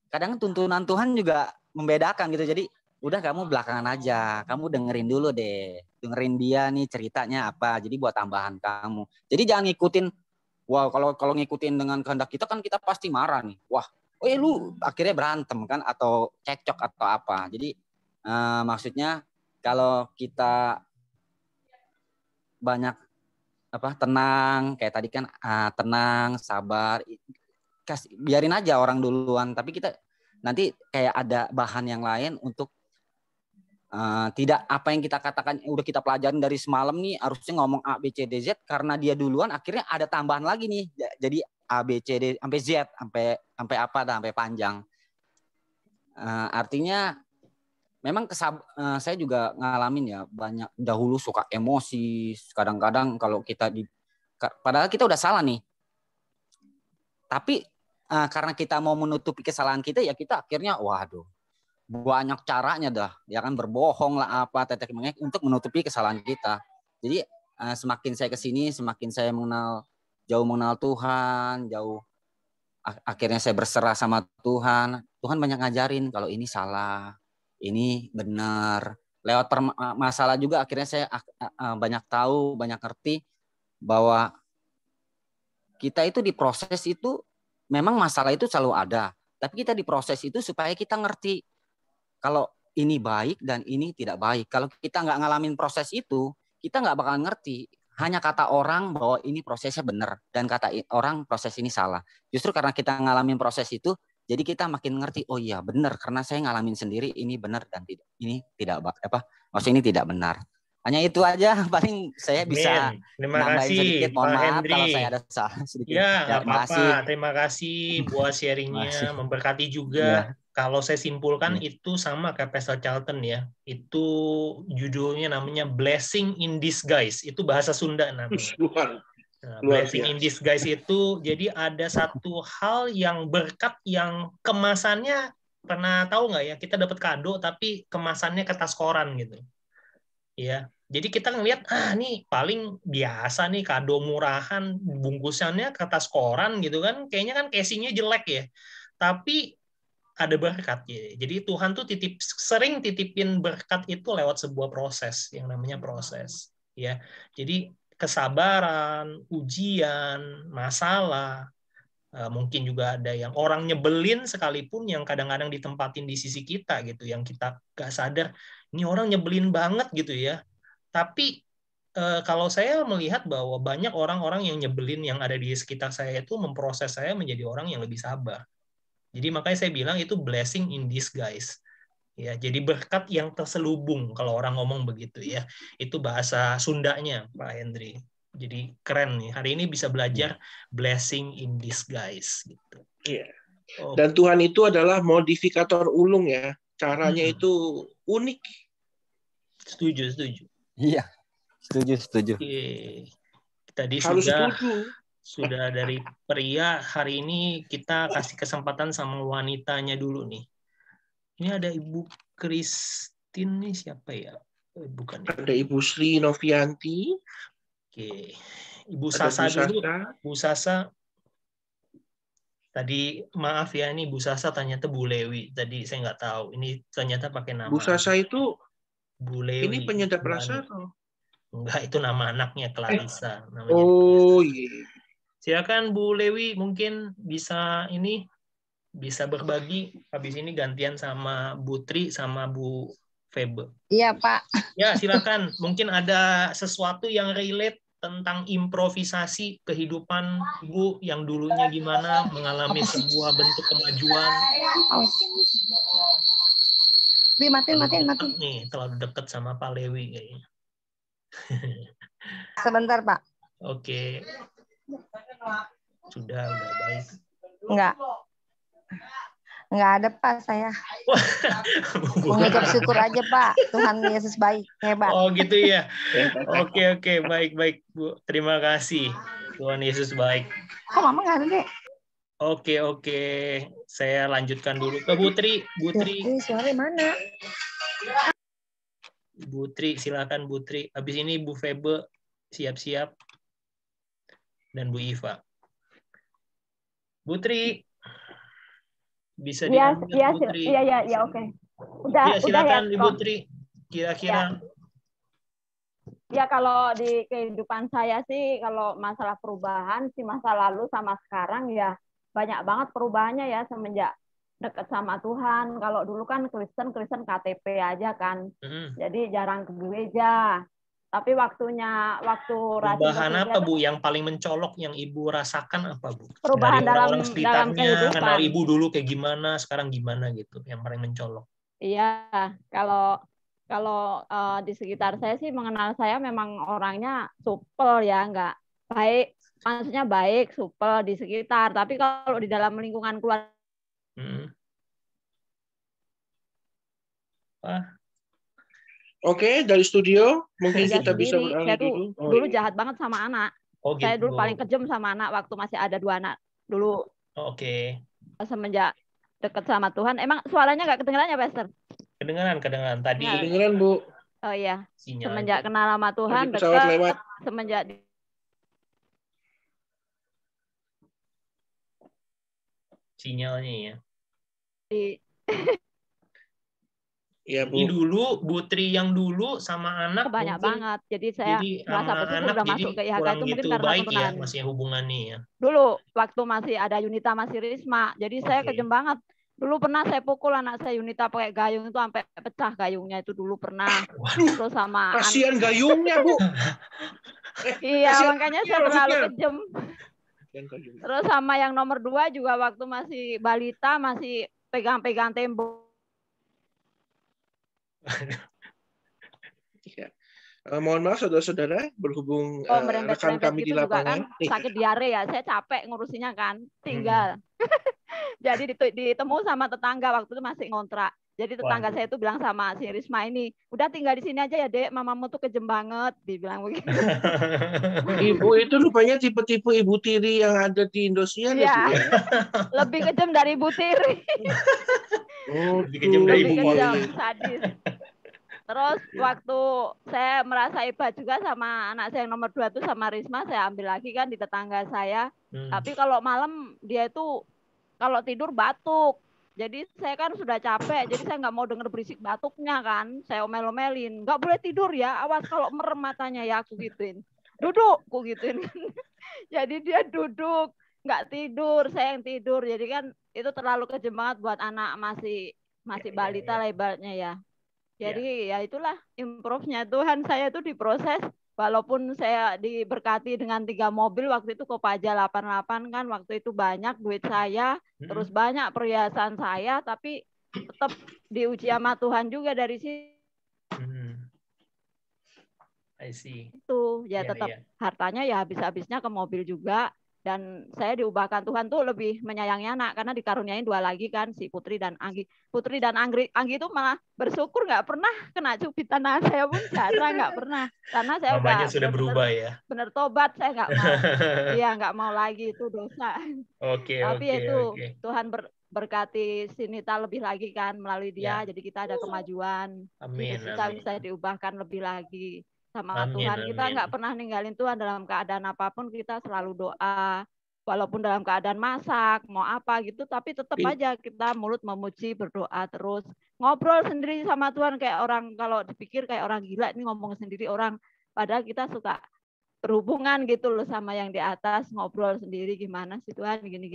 kadang tuntunan Tuhan juga membedakan gitu. Jadi udah kamu belakangan aja, kamu dengerin dulu deh, dengerin dia nih ceritanya apa. Jadi buat tambahan kamu. Jadi jangan ngikutin. Wah kalau ngikutin dengan kehendak kita kan kita pasti marah nih. Wah, lu akhirnya berantem kan atau cekcok atau apa. Jadi maksudnya kalau kita banyak tenang kayak tadi kan tenang, sabar, biarin aja orang duluan. Tapi kita nanti kayak ada bahan yang lain untuk tidak apa yang kita katakan udah kita pelajarin dari semalam nih harusnya ngomong A B C D Z karena dia duluan akhirnya ada tambahan lagi nih jadi A B C D sampai Z sampai apa dah sampai panjang. Artinya memang saya juga ngalamin ya banyak dahulu suka emosi kadang-kadang kalau kita padahal kita udah salah nih tapi karena kita mau menutupi kesalahan kita ya kita akhirnya waduh banyak caranya dah ya kan berbohong lah apa tetek mengek untuk menutupi kesalahan kita. Jadi semakin saya kesini semakin saya mengenal Tuhan jauh akhirnya saya berserah sama Tuhan banyak ngajarin kalau ini salah ini benar. Lewat masalah juga akhirnya saya banyak tahu, banyak ngerti bahwa kita itu di proses itu memang masalah itu selalu ada. Tapi kita di proses itu supaya kita ngerti kalau ini baik dan ini tidak baik. Kalau kita nggak ngalamin proses itu, kita nggak bakalan ngerti. Hanya kata orang bahwa ini prosesnya benar dan kata orang proses ini salah. Justru karena kita ngalamin proses itu, jadi kita makin ngerti, oh iya benar karena saya ngalamin sendiri ini benar dan ini tidak maksudnya ini tidak benar. Hanya itu aja paling saya bisa nambahin sedikit. Mohon maaf kalau saya ada salah sedikit. Ya, nggak apa-apa. Terima kasih buat sharingnya, memberkati juga. Kalau saya simpulkan itu sama kayak Pastor Charlton ya. Itu judulnya namanya Blessing in Disguise. Itu bahasa Sunda namanya. Nah, blessing in disguise itu jadi ada satu hal yang berkat yang kemasannya pernah tahu nggak ya kita dapat kado tapi kemasannya kertas koran gitu ya jadi kita ngelihat nih paling biasa nih kado murahan bungkusannya kertas koran gitu kan kayaknya kan casingnya jelek ya tapi ada berkat ya jadi Tuhan tuh sering titipin berkat itu lewat sebuah proses yang namanya proses ya jadi kesabaran, ujian, masalah, mungkin juga ada yang orang nyebelin sekalipun yang kadang-kadang ditempatin di sisi kita gitu, yang kita gak sadar, ini orang nyebelin banget gitu ya. Tapi kalau saya melihat bahwa banyak orang-orang yang nyebelin yang ada di sekitar saya itu memproses saya menjadi orang yang lebih sabar. Jadi makanya saya bilang itu blessing in disguise. Ya, jadi berkat yang terselubung kalau orang ngomong begitu ya. Itu bahasa Sundanya, Pak Hendri. Jadi keren nih. Hari ini bisa belajar blessing in disguise gitu. Iya. Dan Tuhan itu adalah modifikator ulung ya. Caranya itu unik. Setuju. Iya. Setuju. Oke. Tadi Harus setuju. Sudah dari pria, hari ini kita kasih kesempatan sama wanitanya dulu nih. Ini ada Ibu Christine nih, siapa ya? Bukan. Ada Ibu Sri Novianti. Oke. Ibu Sasa dulu. Bu Sasa. Tadi maaf ya, ini Bu Sasa ternyata Bu Lewi. Tadi saya nggak tahu. Ini ternyata pakai nama. Bu Sasa itu Bu Lewi. ini penyedap rasa atau? Enggak, itu nama anaknya Clarissa. Oh iya. Silakan Bu Lewi, mungkin bisa berbagi. Habis ini gantian sama Bu Tri sama Bu Febe. Iya, Pak. Ya, silakan. Mungkin ada sesuatu yang relate tentang improvisasi kehidupan Ibu yang dulunya gimana mengalami sebuah bentuk kemajuan. Matiin. Nih, terlalu dekat sama Pak Lewi kayaknya. Sebentar, Pak. Oke. Sudah baik. Enggak ada, Pak, saya. Mengucap syukur aja, Pak. Tuhan Yesus baik, hebat. Oh, gitu ya. Oke, baik, Bu. Terima kasih. Tuhan Yesus baik. Kok Mama nggak ada, Dek? Oke. Saya lanjutkan dulu ke Bu Tri. Suaranya mana? Bu Tri, silakan Bu Tri. Habis ini Bu Febe siap-siap. Dan Bu Iva. Bu Tri, bisa diambil Bu Tri. Iya, oke. Udah silakan ya, Ibu Tri. Kira-kira. Ya, kalau di kehidupan saya sih, kalau masalah perubahan sih masa lalu sama sekarang ya banyak banget perubahannya ya semenjak dekat sama Tuhan. Kalau dulu kan Kristen KTP aja kan. Jadi jarang ke gereja. Tapi waktu perubahan apa Bu yang paling mencolok yang Ibu rasakan apa Bu? Perubahan dari dalam sekitarnya, kehidupan. Kenal Ibu dulu kayak gimana, sekarang gimana gitu yang paling mencolok? Iya, kalau di sekitar saya sih mengenal saya memang orangnya supel ya, nggak baik, maksudnya baik, supel di sekitar. Tapi kalau di dalam lingkungan keluarga Oke, dari studio mungkin saya kita bisa sendiri, beralih saya tuh dulu. dulu jahat banget sama anak. Gitu. Saya dulu paling kejam sama anak waktu masih ada 2 anak dulu. Oke. Semenjak dekat sama Tuhan, emang suaranya nggak kedengeran ya, Pastor? Kedengeran tadi. Kedengeran, Bu. Oh iya. Sinyal semenjak aja. kenal sama Tuhan, dekat, semenjak sinyalnya ya. Ya, Bu. Ini dulu Bu Tri yang dulu sama anak banyak mungkin, banget. Jadi saya merasa bersyukur anak udah jadi masuk ke IHK kurang itu mungkin gitu karena baik tuntunan. ya masih hubungannya ya. Dulu waktu masih ada Yunita masih Risma. Jadi saya kejem banget. Dulu pernah saya pukul anak saya Yunita pakai gayung itu sampai pecah gayungnya itu dulu pernah. Terus sama kasihan gayungnya, Bu. Iya, makanya saya terlalu kejem. Terus Terus sama yang nomor 2 juga waktu masih balita masih pegang-pegang tembok. Ya. Mohon maaf saudara-saudara berhubung rekan kami gitu di lapangan kan, sakit diare ya, saya capek ngurusinya kan, tinggal. Jadi ditemu sama tetangga waktu itu masih ngontrak. Jadi tetangga saya itu bilang sama si Risma ini, udah tinggal di sini aja ya Dek, mamamu tuh kejem banget, dibilang begitu. Ibu itu rupanya tipe-tipe Ibu Tiri yang ada di Indosiar ya? Lebih kejam dari Ibu Tiri. Lebih kejam dari Ibu Tiri. Sadis. Terus waktu saya merasa hebat juga sama anak saya yang nomor 2 itu sama Risma, saya ambil lagi kan di tetangga saya. Tapi kalau malam dia itu kalau tidur batuk. Jadi saya kan sudah capek, jadi saya nggak mau denger berisik batuknya kan. Saya omel-omelin, nggak boleh tidur ya, awas kalau merem matanya ya, aku gituin. Duduk, aku gituin. Jadi dia duduk, nggak tidur, saya yang tidur. Jadi kan itu terlalu kejem banget buat anak masih balita lah ibaratnya ya. Jadi ya itulah improve-nya Tuhan, saya itu diproses walaupun saya diberkati dengan 3 mobil, waktu itu Kopaja 88 kan, waktu itu banyak duit saya, terus banyak perhiasan saya, tapi tetap diuji sama Tuhan juga dari situ. I see. Itu ya Iya, tetap iya. hartanya ya habis-habisnya ke mobil juga. Dan saya diubahkan Tuhan tuh lebih menyayangi anak karena dikaruniain 2 lagi kan, si Putri dan Anggi. Putri dan Anggi itu malah bersyukur nggak pernah kena cubitan. Nah, saya pun jarang, nggak pernah, karena saya Mamanya udah sudah berubah ya. bener tobat, saya nggak mau. Iya, nggak mau lagi, itu dosa. Oke, Tapi oke, itu oke. Tuhan berkati Sinita lebih lagi kan melalui dia, Ya. jadi kita ada kemajuan. Amin, Terus kita amin. bisa diubahkan lebih lagi sama Amin, Tuhan. Kita amin. nggak pernah ninggalin Tuhan dalam keadaan apapun, kita selalu doa. Walaupun dalam keadaan masak, mau apa gitu, tapi tetap aja kita mulut memuji, berdoa terus. Ngobrol sendiri sama Tuhan kayak orang, kalau dipikir kayak orang gila, ini ngomong sendiri orang. Padahal kita suka berhubungan gitu loh sama yang di atas, ngobrol sendiri gimana sih Tuhan, gini.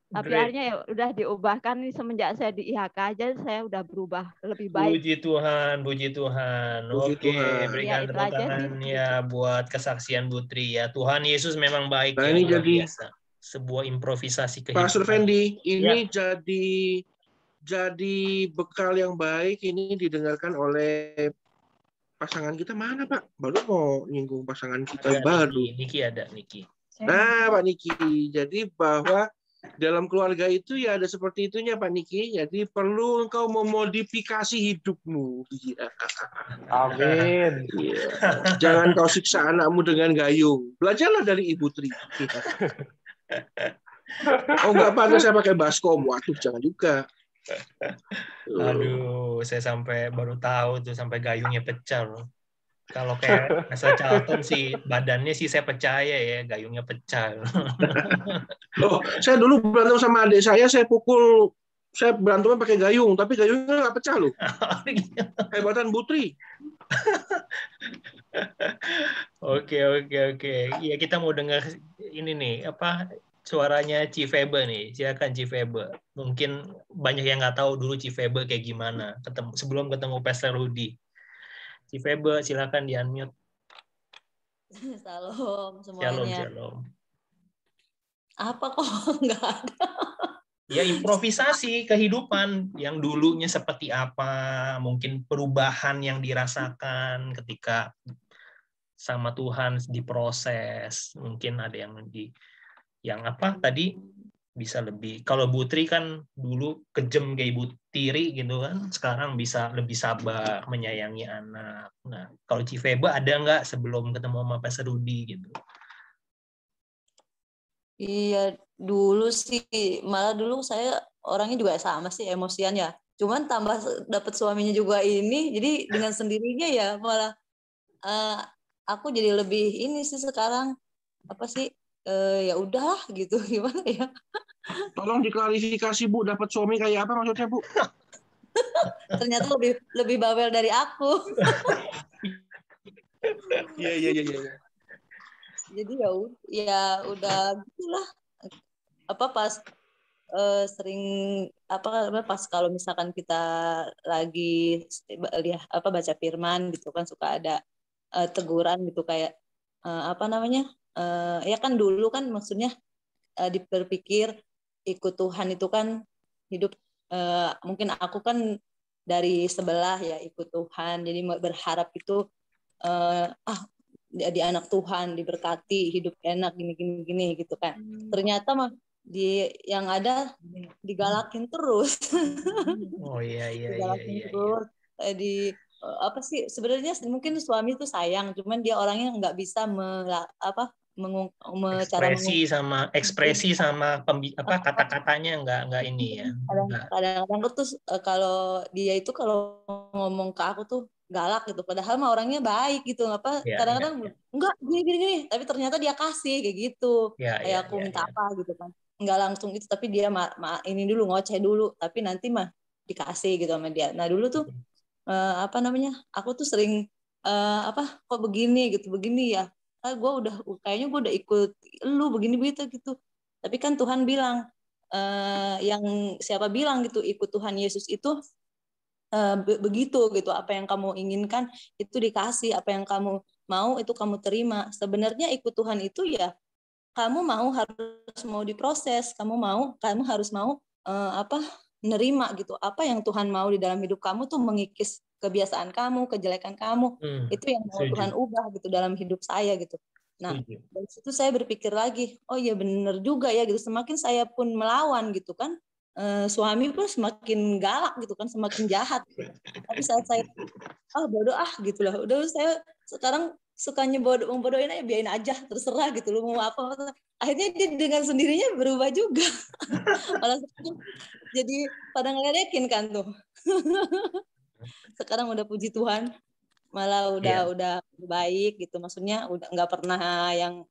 Tapi Great. akhirnya ya udah diubahkan nih, semenjak saya di IHK aja saya udah berubah lebih baik. Puji Tuhan, puji Tuhan. Puji Oke, Tuhan. berikan Ya, itu tepuk aja sih. tangan ya buat kesaksian Putri ya. Tuhan Yesus memang baik Nah, ya, ini luar jadi biasa. Sebuah improvisasi Pastor kehidupan. Fendi, ini Ya. jadi bekal yang baik ini didengarkan oleh pasangan kita. Mana Pak? Baru mau nyinggung pasangan kita Ada baru. Niki ada Niki. Nah Pak Niki, jadi bahwa dalam keluarga itu ya ada seperti itunya Pak Niki. Jadi perlu engkau memodifikasi hidupmu. Ya. Amin. Ya. Jangan kau siksa anakmu dengan gayung. Belajarlah dari Ibu Tri. Ya. Oh enggak Pak, saya pakai baskom. Waduh, jangan juga. Aduh, saya sampai baru tahu tuh sampai gayungnya pecah loh. Kalau kayak Pastor Charlton sih badannya sih saya percaya ya, gayungnya pecah. Loh, saya dulu berantem sama adik saya pukul, saya berantemnya pakai gayung, tapi gayungnya nggak pecah loh. Hebatan Putri. Oke. Iya, kita mau dengar ini nih, apa suaranya Cifebe nih. Silakan Cifebe. Mungkin banyak yang nggak tahu dulu Cifebe kayak gimana sebelum ketemu Pastor Rudy. Cifebe, silakan di-unmute. Salam semuanya. Shalom. Apa kok nggak ada? Ya, improvisasi kehidupan yang dulunya seperti apa, mungkin perubahan yang dirasakan ketika sama Tuhan diproses. Mungkin ada yang apa tadi bisa lebih. Kalau Putri kan dulu kejam kayak Ibu Tiri gitu kan, sekarang bisa lebih sabar, menyayangi anak. Nah, kalau Cifebe ada nggak sebelum ketemu sama Pastor Rudy gitu? Iya, dulu sih, malah dulu saya orangnya juga sama sih, emosian ya. Cuman tambah dapat suaminya juga ini, jadi dengan sendirinya ya malah aku jadi lebih ini sih sekarang, apa sih, ya udahlah gitu, gimana ya. Tolong diklarifikasi Bu, dapat suami kayak apa maksudnya Bu? Ternyata lebih bawel dari aku. Iya. Jadi ya udah gitulah. Apa pas sering pas kalau misalkan kita lagi baca firman gitu kan suka ada teguran gitu kayak ya kan dulu kan maksudnya berpikir ikut Tuhan itu kan hidup mungkin aku kan dari sebelah ya ikut Tuhan, jadi berharap itu di anak Tuhan diberkati hidup enak gini gitu kan. Ternyata mah yang ada digalakin terus. Oh iya. Terus apa sih sebenarnya mungkin suami itu sayang, cuman dia orangnya nggak bisa ekspresi sama kata-katanya nggak ini ya. Kadang-kadang tuh kalau dia itu kalau ngomong ke aku tuh galak gitu, padahal mah orangnya baik gitu, kadang-kadang enggak gini, tapi ternyata dia kasih kayak gitu, kayak aku minta apa gitu kan, enggak langsung itu, tapi dia ini dulu ngoceh dulu, tapi nanti mah dikasih gitu sama dia. Nah dulu tuh aku tuh sering kok begini ya. Kayaknya gue udah ikut lu begini begitu gitu. Tapi kan Tuhan bilang yang siapa bilang gitu ikut Tuhan Yesus itu begitu gitu, apa yang kamu inginkan itu dikasih, apa yang kamu mau itu kamu terima. Sebenarnya ikut Tuhan itu ya kamu harus mau diproses, kamu harus mau nerima gitu. Apa yang Tuhan mau di dalam hidup kamu tuh mengikis kebiasaan kamu, kejelekan kamu. Itu yang mau Tuhan ubah gitu dalam hidup saya gitu. Nah, dari situ saya berpikir lagi, oh iya benar juga ya gitu. Semakin saya pun melawan gitu kan, suami pun semakin galak gitu kan, semakin jahat. Tapi saat saya bodoh gitu lah. Udah saya sekarang suka membodohin aja, biarin aja, terserah gitu lu mau apa. Akhirnya dia dengan sendirinya berubah juga. Malah jadi pada ngeledekin kan tuh. Sekarang udah puji Tuhan, malah udah baik gitu. Maksudnya udah nggak pernah yang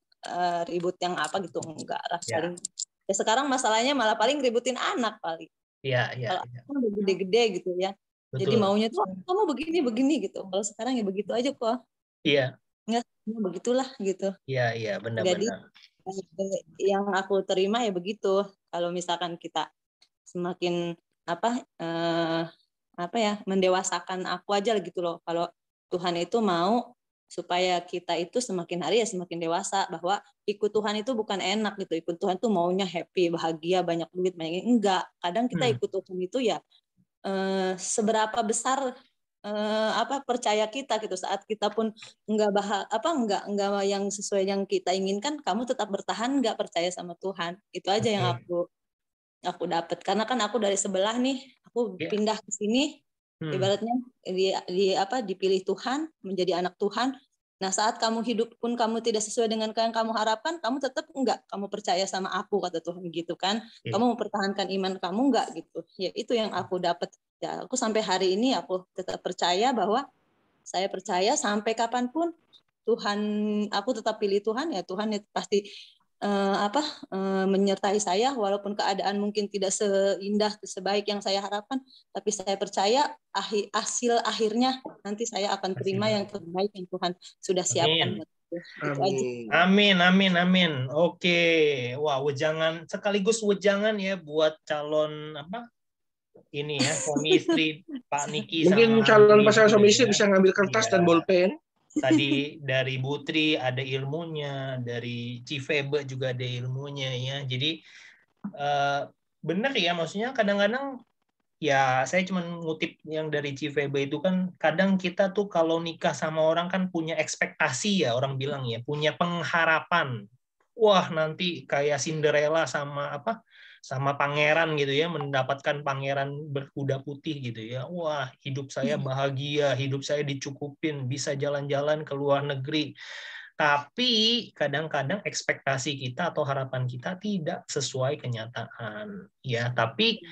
ribut yang apa gitu, enggak lah saling. Ya sekarang masalahnya malah paling ributin anak paling. Kalau kan udah gede-gede gitu ya. Betul. Jadi maunya tuh kamu begini gitu. Kalau sekarang ya begitu aja kok. Iya. Enggak, begitulah gitu. Iya, benar-benar. Jadi yang aku terima ya begitu. Kalau misalkan kita semakin mendewasakan aku aja gitu loh. Kalau Tuhan itu mau supaya kita itu semakin hari ya semakin dewasa, bahwa ikut Tuhan itu bukan enak gitu. Ikut Tuhan tuh maunya happy, bahagia, banyak duit, banyak enggak. Kadang kita ikut Tuhan itu ya seberapa besar percaya kita gitu. Saat kita pun enggak yang sesuai yang kita inginkan, kamu tetap bertahan, enggak percaya sama Tuhan. Itu aja yang aku dapat. Karena kan aku dari sebelah nih, aku pindah ke sini, ibaratnya dipilih Tuhan, menjadi anak Tuhan. Nah, saat kamu hidup pun kamu tidak sesuai dengan yang kamu harapkan, kamu tetap enggak, kamu percaya sama aku, kata Tuhan gitu kan. Kamu mempertahankan iman kamu enggak gitu. Ya itu yang aku dapat. Ya, aku sampai hari ini aku tetap percaya bahwa saya percaya sampai kapanpun Tuhan, aku tetap pilih Tuhan, ya Tuhan pasti menyertai saya, walaupun keadaan mungkin tidak seindah sebaik yang saya harapkan, tapi saya percaya hasil akhirnya nanti saya akan terima yang terbaik yang Tuhan sudah siapkan. Amin. Oke, wah, wejangan sekaligus wejangan ya buat calon ini ya, suami istri Pak Niki. Mungkin calon pasangan suami istri bisa ngambil kertas dan bolpen. Tadi dari Bu Tri ada ilmunya, dari Cifebe juga ada ilmunya ya. Jadi benar ya, maksudnya kadang-kadang ya saya cuma ngutip yang dari Cifebe itu kan, kadang kita tuh kalau nikah sama orang kan punya ekspektasi ya, orang bilang ya, punya pengharapan. Wah, nanti kayak Cinderella sama pangeran gitu ya, mendapatkan pangeran berkuda putih gitu ya. Wah, hidup saya bahagia, hidup saya dicukupin, bisa jalan-jalan ke luar negeri. Tapi kadang-kadang ekspektasi kita atau harapan kita tidak sesuai kenyataan. Ya, tapi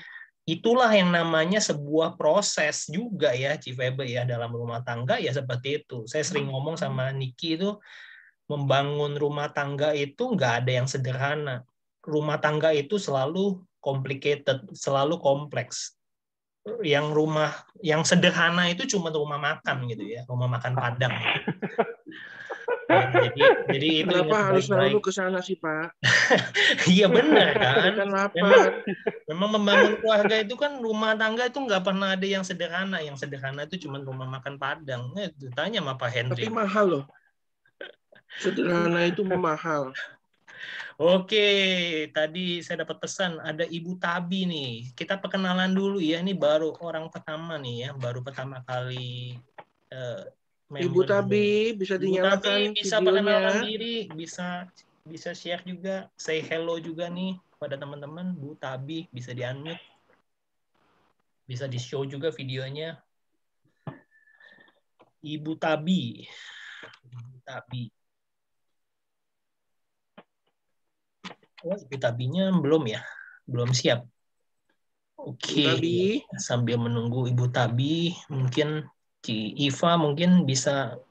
itulah yang namanya sebuah proses juga ya, Cifebe ya, dalam rumah tangga ya seperti itu. Saya sering ngomong sama Niki itu, membangun rumah tangga itu nggak ada yang sederhana. Rumah tangga itu selalu complicated, selalu kompleks. Yang sederhana itu cuma rumah makan gitu ya, rumah makan Padang. Jadi itu kenapa harus selalu ke sana sih, Pak? Iya benar kan. Memang membangun keluarga itu kan, rumah tangga itu nggak pernah ada yang sederhana. Yang sederhana itu cuma rumah makan Padang. Tanya sama Pak Henry. Tapi mahal loh. Sederhana itu mahal. Oke, tadi saya dapat pesan ada Ibu Tabi nih. Kita perkenalan dulu ya. Ini baru orang pertama nih ya, baru pertama kali. Ibu Tabi bisa dinyalakan Tabi, bisa perkenalan diri, bisa share juga, say hello juga nih pada teman-teman. Bu Tabi bisa di-unmute, bisa di-show juga videonya. Ibu Tabi. Oh, Ibu Tabinya belum ya? Belum siap. Oke. Sambil menunggu Ibu Tabi, mungkin Ci Iva mungkin bisa.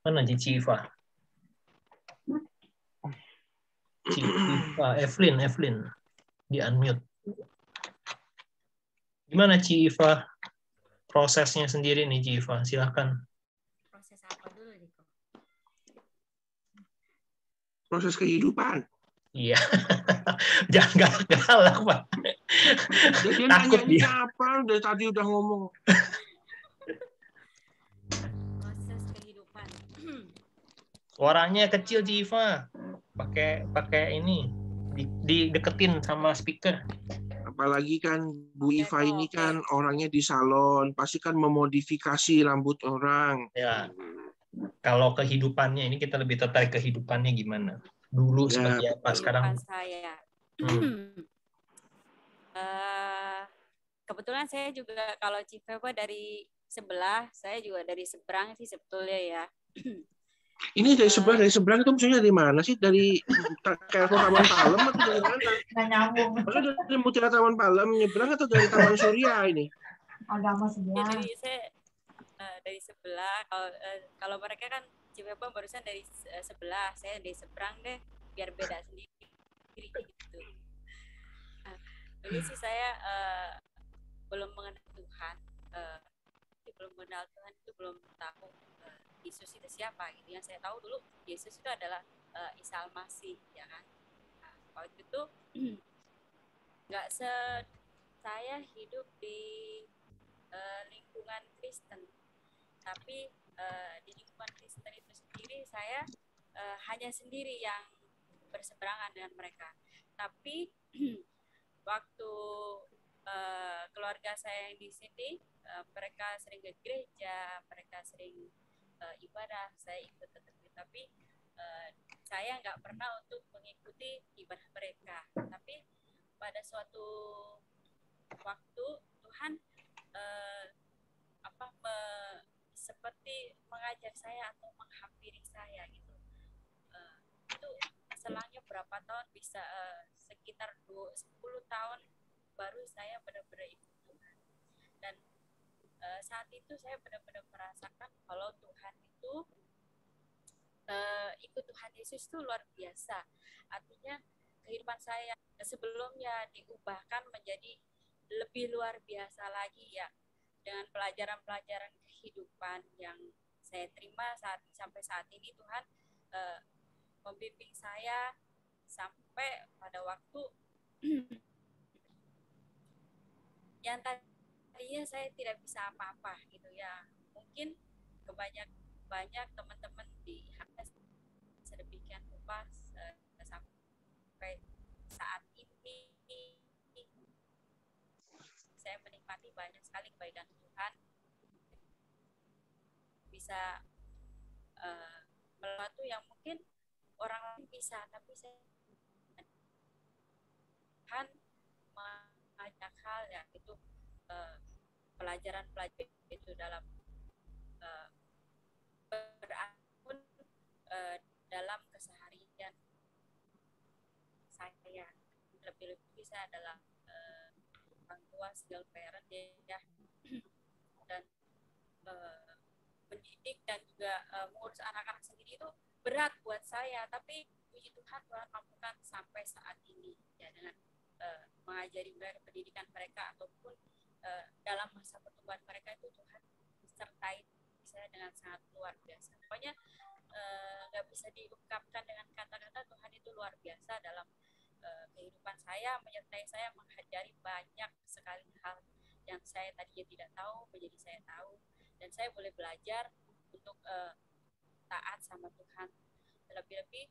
Mana Ci Iva? Ci Iva, Evelyn, di-unmute. Gimana Ci Iva? Prosesnya sendiri nih Ci Iva, silakan. Proses apa dulu, Riko? Proses kehidupan. Iya. Jangan galak, Pak. Jadi nanya apa? Dari tadi udah ngomong. Proses kehidupan Suaranya kecil, Civa. Pakai ini. Dideketin sama speaker. Apalagi kan Bu Iva ini kan orangnya di salon, pasti kan memodifikasi rambut orang. Ya. Kalau kehidupannya ini kita lebih tertarik kehidupannya gimana? Dulu Ya, seperti apa, sekarang? Saya. Kebetulan saya juga kalau Cifeva dari sebelah, saya juga dari seberang sih sebetulnya ya. Ini dari seberang itu maksudnya dari mana sih? Dari kayak Taman Palem atau dari mana? Nggak nyambung. Maksudnya dari Mutiara Taman Palem nyebrang atau dari Taman Surya ini? Agama sebelah. Ya, dari sebelah. Kalau mereka kan Cifeva barusan dari sebelah, saya dari seberang deh, biar beda sendiri gitu. Dulu sih saya belum mengenal Tuhan, belum mengenal Tuhan itu belum tahu Yesus itu siapa gitu. Yang saya tahu dulu Yesus itu adalah Isa Al-Masih, ya kan. Nah, waktu itu saya hidup di lingkungan Kristen, tapi di lingkungan Kristen itu sendiri saya hanya sendiri yang berseberangan dengan mereka. Tapi waktu keluarga saya yang di sini, mereka sering ke gereja, mereka sering ibadah, saya ikut tapi saya nggak pernah untuk mengikuti ibadah mereka. Tapi pada suatu waktu Tuhan seperti mengajak saya atau menghampiri saya gitu. Itu selangnya berapa tahun, bisa sekitar 10 tahun baru saya benar-benar ikut Tuhan. Dan saat itu saya benar-benar merasakan kalau Tuhan itu ikut Tuhan Yesus itu luar biasa. Artinya kehidupan saya sebelumnya diubahkan menjadi lebih luar biasa lagi ya, dengan pelajaran-pelajaran kehidupan yang saya terima sampai saat ini. Tuhan membimbing saya sampai pada waktu yang tadinya saya tidak bisa apa-apa gitu ya. Mungkin banyak teman-teman di HKS sedemikian rupa sampai saat ini saya menikmati banyak sekali kebaikan Tuhan, bisa melewati yang mungkin orang lain bisa, tapi saya Tuhan banyak hal ya, itu pelajaran-pelajaran itu dalam berakun dalam keseharian saya. Lebih-lebih saya adalah orang tua, single parent ya, dan mendidik dan juga mengurus anak-anak sendiri itu berat buat saya, tapi puji Tuhan mampukan sampai saat ini ya, dengan mengajari mereka, pendidikan mereka ataupun dalam masa pertumbuhan mereka itu Tuhan sertai saya dengan sangat luar biasa. Pokoknya nggak bisa diungkapkan dengan kata-kata. Tuhan itu luar biasa dalam kehidupan saya, menyertai saya, mengajari banyak sekali hal yang saya tadinya tidak tahu menjadi saya tahu, dan saya boleh belajar untuk taat sama Tuhan. Lebih-lebih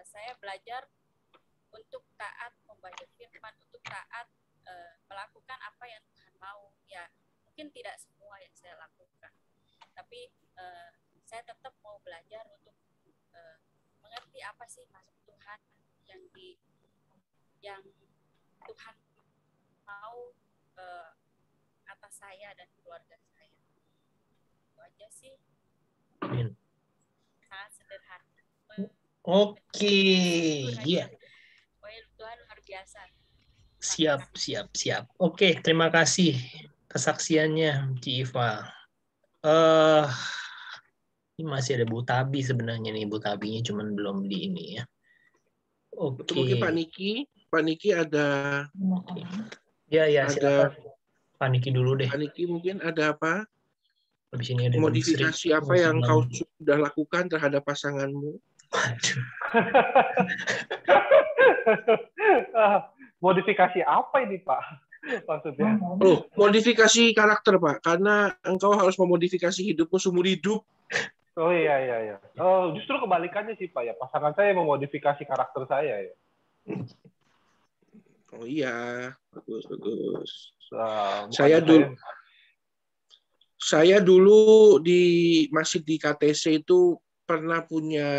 saya belajar untuk taat membaca firman, untuk taat melakukan apa yang Tuhan mau. Ya, mungkin tidak semua yang saya lakukan, tapi saya tetap mau belajar untuk mengerti apa sih maksud Tuhan yang Tuhan mau atas saya dan keluarga saya. Itu aja sih. Amin. Sangat sederhana. Oke, iya. Tuhan luar biasa. Siap. Oke, terima kasih kesaksiannya, Ci Iva. Ini masih ada Bu Tabi sebenarnya nih. Bu Tabinya cuman belum di ini ya. Oke. Mungkin Pak Niki ada. Ya, silakan. Pak Niki dulu deh. Pak Niki mungkin ada apa? Habis ini ada modifikasi apa yang kau sudah lakukan terhadap pasanganmu? Modifikasi apa ini, Pak? Maksudnya? Modifikasi karakter, Pak. Karena engkau harus memodifikasi hidupmu seumur hidup. Oh iya. Oh, justru kebalikannya sih Pak ya. Pasangan saya memodifikasi karakter saya ya. Oh iya, bagus. Bukannya Saya dulu masih di KTC itu pernah punya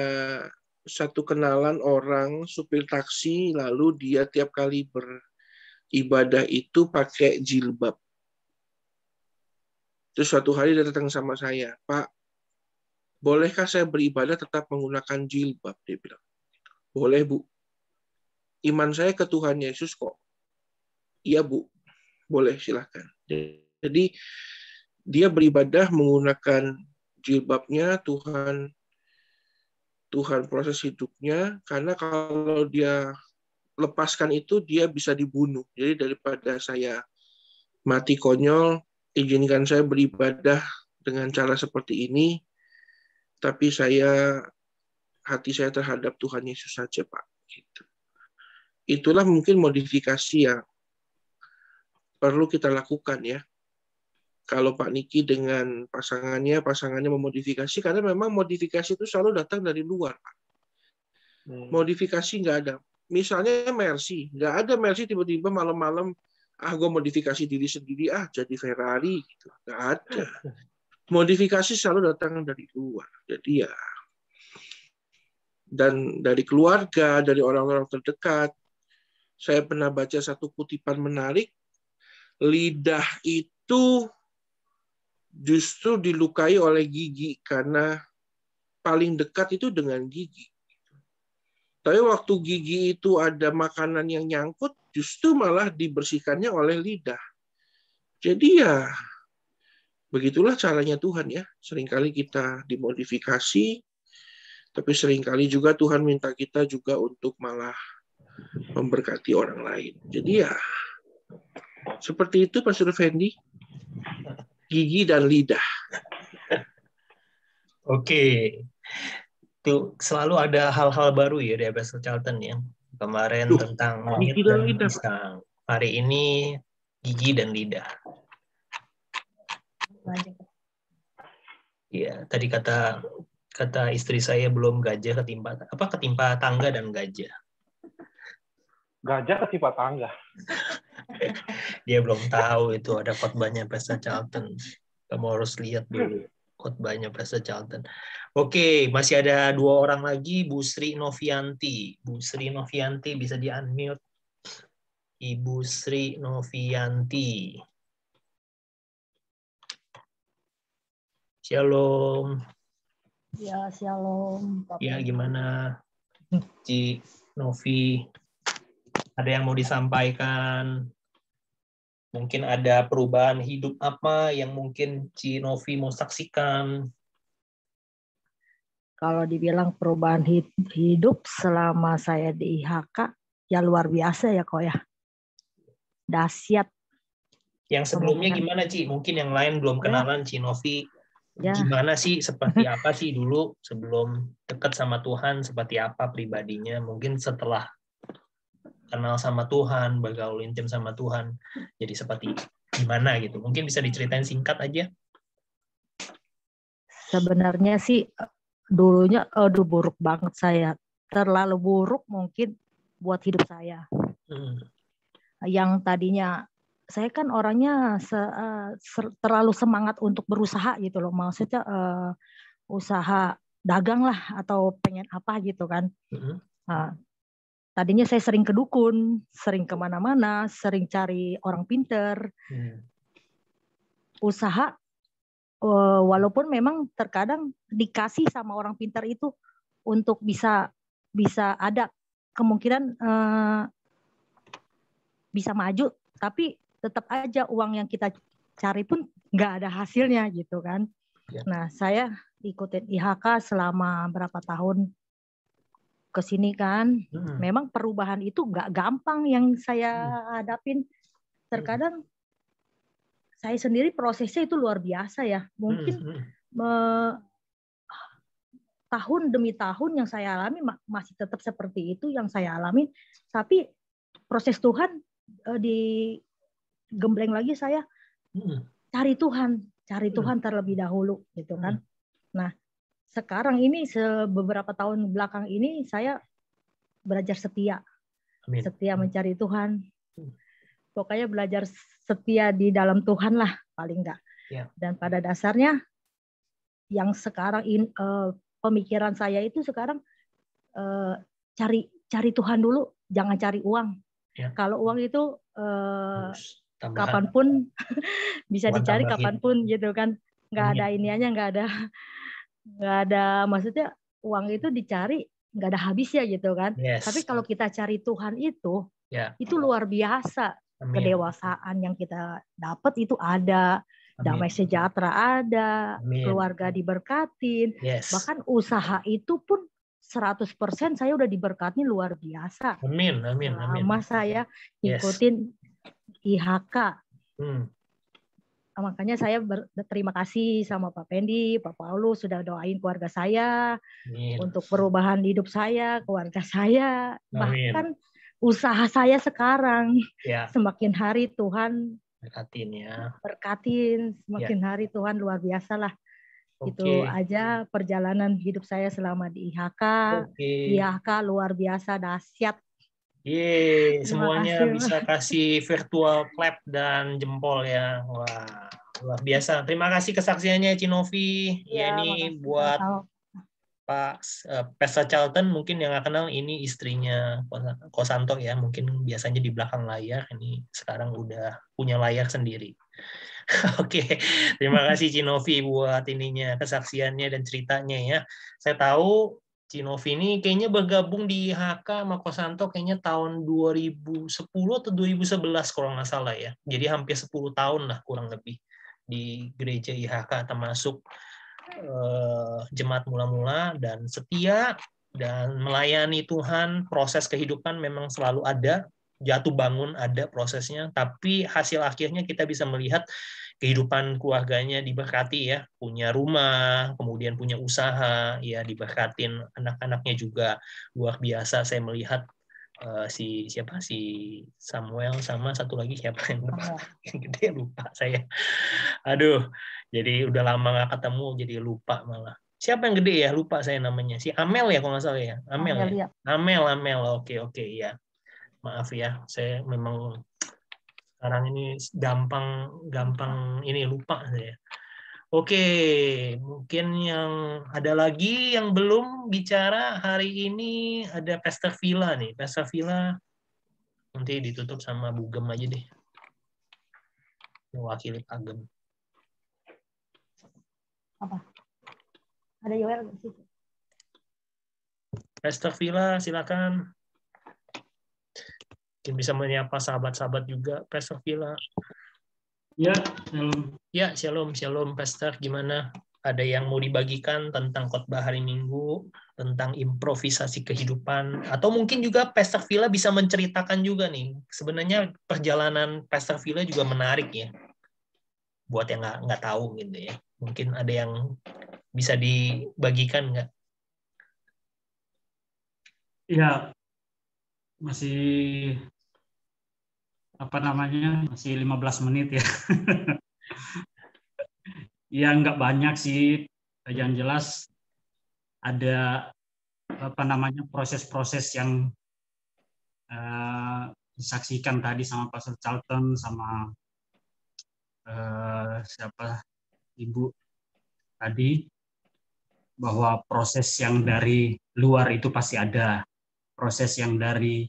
satu kenalan orang supir taksi, lalu dia tiap kali beribadah itu pakai jilbab. Terus suatu hari dia datang sama saya, Pak, bolehkah saya beribadah tetap menggunakan jilbab? Dia bilang, boleh Bu. Iman saya ke Tuhan Yesus kok. Iya Bu, boleh silahkan. Jadi dia beribadah menggunakan jilbabnya, Tuhan proses hidupnya, karena kalau dia lepaskan itu dia bisa dibunuh. Jadi daripada saya mati konyol, izinkan saya beribadah dengan cara seperti ini, tapi hati saya terhadap Tuhan Yesus saja, Pak. Gitu. Itulah mungkin modifikasi yang perlu kita lakukan ya. Kalau Pak Niki dengan pasangannya memodifikasi, karena memang modifikasi itu selalu datang dari luar, Pak. Modifikasi nggak ada. Misalnya Mercy, nggak ada Mercy tiba-tiba malam-malam, gue modifikasi diri sendiri, jadi Ferrari, gitu. Nggak ada. Modifikasi selalu datang dari luar. Jadi ya, dan dari keluarga, dari orang-orang terdekat. Saya pernah baca satu kutipan menarik, lidah itu justru dilukai oleh gigi, karena paling dekat itu dengan gigi. Tapi waktu gigi itu ada makanan yang nyangkut, justru malah dibersihkannya oleh lidah. Jadi ya, begitulah caranya Tuhan ya. Seringkali kita dimodifikasi, tapi seringkali juga Tuhan minta kita juga untuk malah memberkati orang lain. Jadi ya, seperti itu Pastor Fendi. Gigi dan lidah. Oke. Itu selalu ada hal-hal baru ya dari Pastor Charlton ya. Kemarin tentang meat dan pisang. Hari ini gigi dan lidah. Iya, tadi kata istri saya belum gajah ketimpa tangga dan gajah. Gajah ketimpa tangga. Dia belum tahu itu ada khotbahnya Pastor Charlton. Kamu harus lihat dulu khotbahnya Pastor Charlton. Oke, masih ada 2 orang lagi, Bu Sri Novianti. Bu Sri Novianti bisa di-unmute. Ibu Sri Novianti. Shalom. Ya, shalom. Ya, gimana Ci Novi? Ada yang mau disampaikan? Mungkin ada perubahan hidup apa yang mungkin Ci Novi mau saksikan? Kalau dibilang perubahan hidup selama saya di IHK, ya luar biasa ya kok ya. Dahsyat. Yang sebelumnya gimana Ci? Mungkin yang lain belum kenalan Ci Novi. Gimana sih, seperti apa sih dulu sebelum dekat sama Tuhan, seperti apa pribadinya? Mungkin setelah kenal sama Tuhan, bergaul intim sama Tuhan, jadi seperti gimana gitu? Mungkin bisa diceritain singkat aja. Sebenarnya sih dulunya buruk banget saya, terlalu buruk mungkin buat hidup saya. Yang tadinya saya kan orangnya terlalu semangat untuk berusaha gitu loh, maksudnya usaha dagang lah atau pengen apa gitu kan. Tadinya saya sering ke dukun, sering kemana-mana, sering cari orang pinter, usaha. Walaupun memang terkadang dikasih sama orang pintar itu untuk bisa ada kemungkinan bisa maju, tapi tetap aja uang yang kita cari pun nggak ada hasilnya gitu kan. Nah, saya ikutin IHK selama berapa tahun ke sini kan. Memang perubahan itu nggak gampang yang saya hadapin. Terkadang saya sendiri prosesnya itu luar biasa ya. Mungkin tahun demi tahun yang saya alami masih tetap seperti itu yang saya alami. Tapi proses Tuhan digembleng lagi saya cari Tuhan terlebih dahulu gitu kan. Nah, sekarang ini beberapa tahun belakang ini saya belajar setia. Amin. Setia mencari Tuhan. Pokoknya belajar setia di dalam Tuhan lah paling enggak. Ya. Dan pada dasarnya yang sekarang pemikiran saya itu sekarang cari Tuhan dulu, jangan cari uang. Ya. Kalau uang itu kapanpun bisa dicari kapanpun gitu kan, nggak ada iniannya, nggak ada maksudnya uang itu dicari nggak ada habisnya gitu kan. Yes. Tapi kalau kita cari Tuhan itu luar biasa. Amin. Kedewasaan yang kita dapat itu ada. Amin. Damai sejahtera ada, amin. Keluarga diberkatin, bahkan usaha itu pun 100% saya udah diberkati luar biasa. Amin, amin, amin. Selama saya ikutin IHK. Makanya saya berterima kasih sama Pak Pendi, Pak Paulus sudah doain keluarga saya untuk perubahan hidup saya, keluarga saya, bahkan usaha saya sekarang. Semakin hari Tuhan berkatin semakin hari Tuhan luar biasa lah. Itu aja perjalanan hidup saya selama di IHK. IHK luar biasa dahsyat. Semuanya bisa kasih virtual clap dan jempol ya. Wah, luar biasa. Terima kasih kesaksiannya Cinovi. Ini buat Pak Pastor Charlton, mungkin yang nggak kenal, ini istrinya Kosanto ya, mungkin biasanya di belakang layar, ini sekarang udah punya layar sendiri. Oke, terima kasih Cinovi buat ininya, kesaksiannya dan ceritanya ya. Saya tahu Cinovi ini kayaknya bergabung di IHK sama Kosanto kayaknya tahun 2010 atau 2011 kalau nggak salah ya. Jadi hampir 10 tahun lah kurang lebih di gereja IHK, termasuk jemaat mula-mula, dan setia dan melayani Tuhan. Proses kehidupan memang selalu ada, jatuh bangun ada prosesnya, tapi hasil akhirnya kita bisa melihat kehidupan keluarganya diberkati ya, punya rumah, kemudian punya usaha ya, diberkatin, anak-anaknya juga luar biasa. Saya melihat si Samuel sama satu lagi siapa yang gede, lupa saya. Aduh, jadi udah lama nggak ketemu jadi lupa malah. Siapa yang gede ya, lupa saya namanya, si Amel ya kalau nggak salah ya. Amel. Oke ya, maaf ya, saya memang sekarang ini gampang ini lupa saya. Oke, mungkin yang ada lagi yang belum bicara hari ini, ada Pastor Villa nih. Pastor Villa nanti ditutup sama Bu Gem aja deh, mewakili Pak Gem. Apa? Ada Yoel nggak sih? Pastor Villa, silakan. Mungkin bisa menyapa sahabat-sahabat juga, Pastor Villa. Ya, shalom. Ya, shalom, Pastor. Gimana? Ada yang mau dibagikan tentang khotbah hari Minggu, tentang improvisasi kehidupan, atau mungkin juga Pastor Villa bisa menceritakan juga nih. Sebenarnya perjalanan Pastor Villa juga menarik ya, buat yang nggak tahu gitu ya. Mungkin ada yang bisa dibagikan nggak? Ya, masih masih 15 menit ya. Ya nggak banyak sih, yang jelas ada proses-proses yang disaksikan tadi sama Pastor Charlton, sama Ibu tadi, bahwa proses yang dari luar itu pasti ada, proses yang dari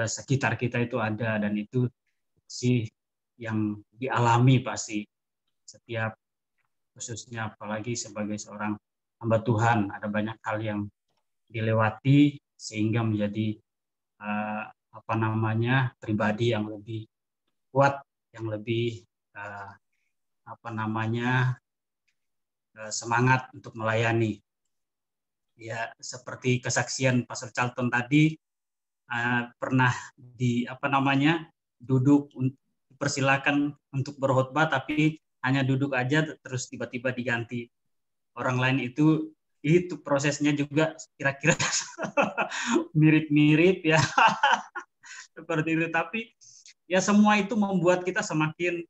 sekitar kita itu ada, dan itu sih yang dialami pasti setiap, khususnya apalagi sebagai seorang hamba Tuhan, ada banyak hal yang dilewati sehingga menjadi pribadi yang lebih kuat, yang lebih semangat untuk melayani. Ya, seperti kesaksian Pastor Charlton tadi, pernah duduk, persilakan untuk berkhotbah, tapi hanya duduk aja terus tiba-tiba diganti orang lain. Itu prosesnya juga kira-kira mirip-mirip ya. Seperti itu, tapi ya semua itu membuat kita semakin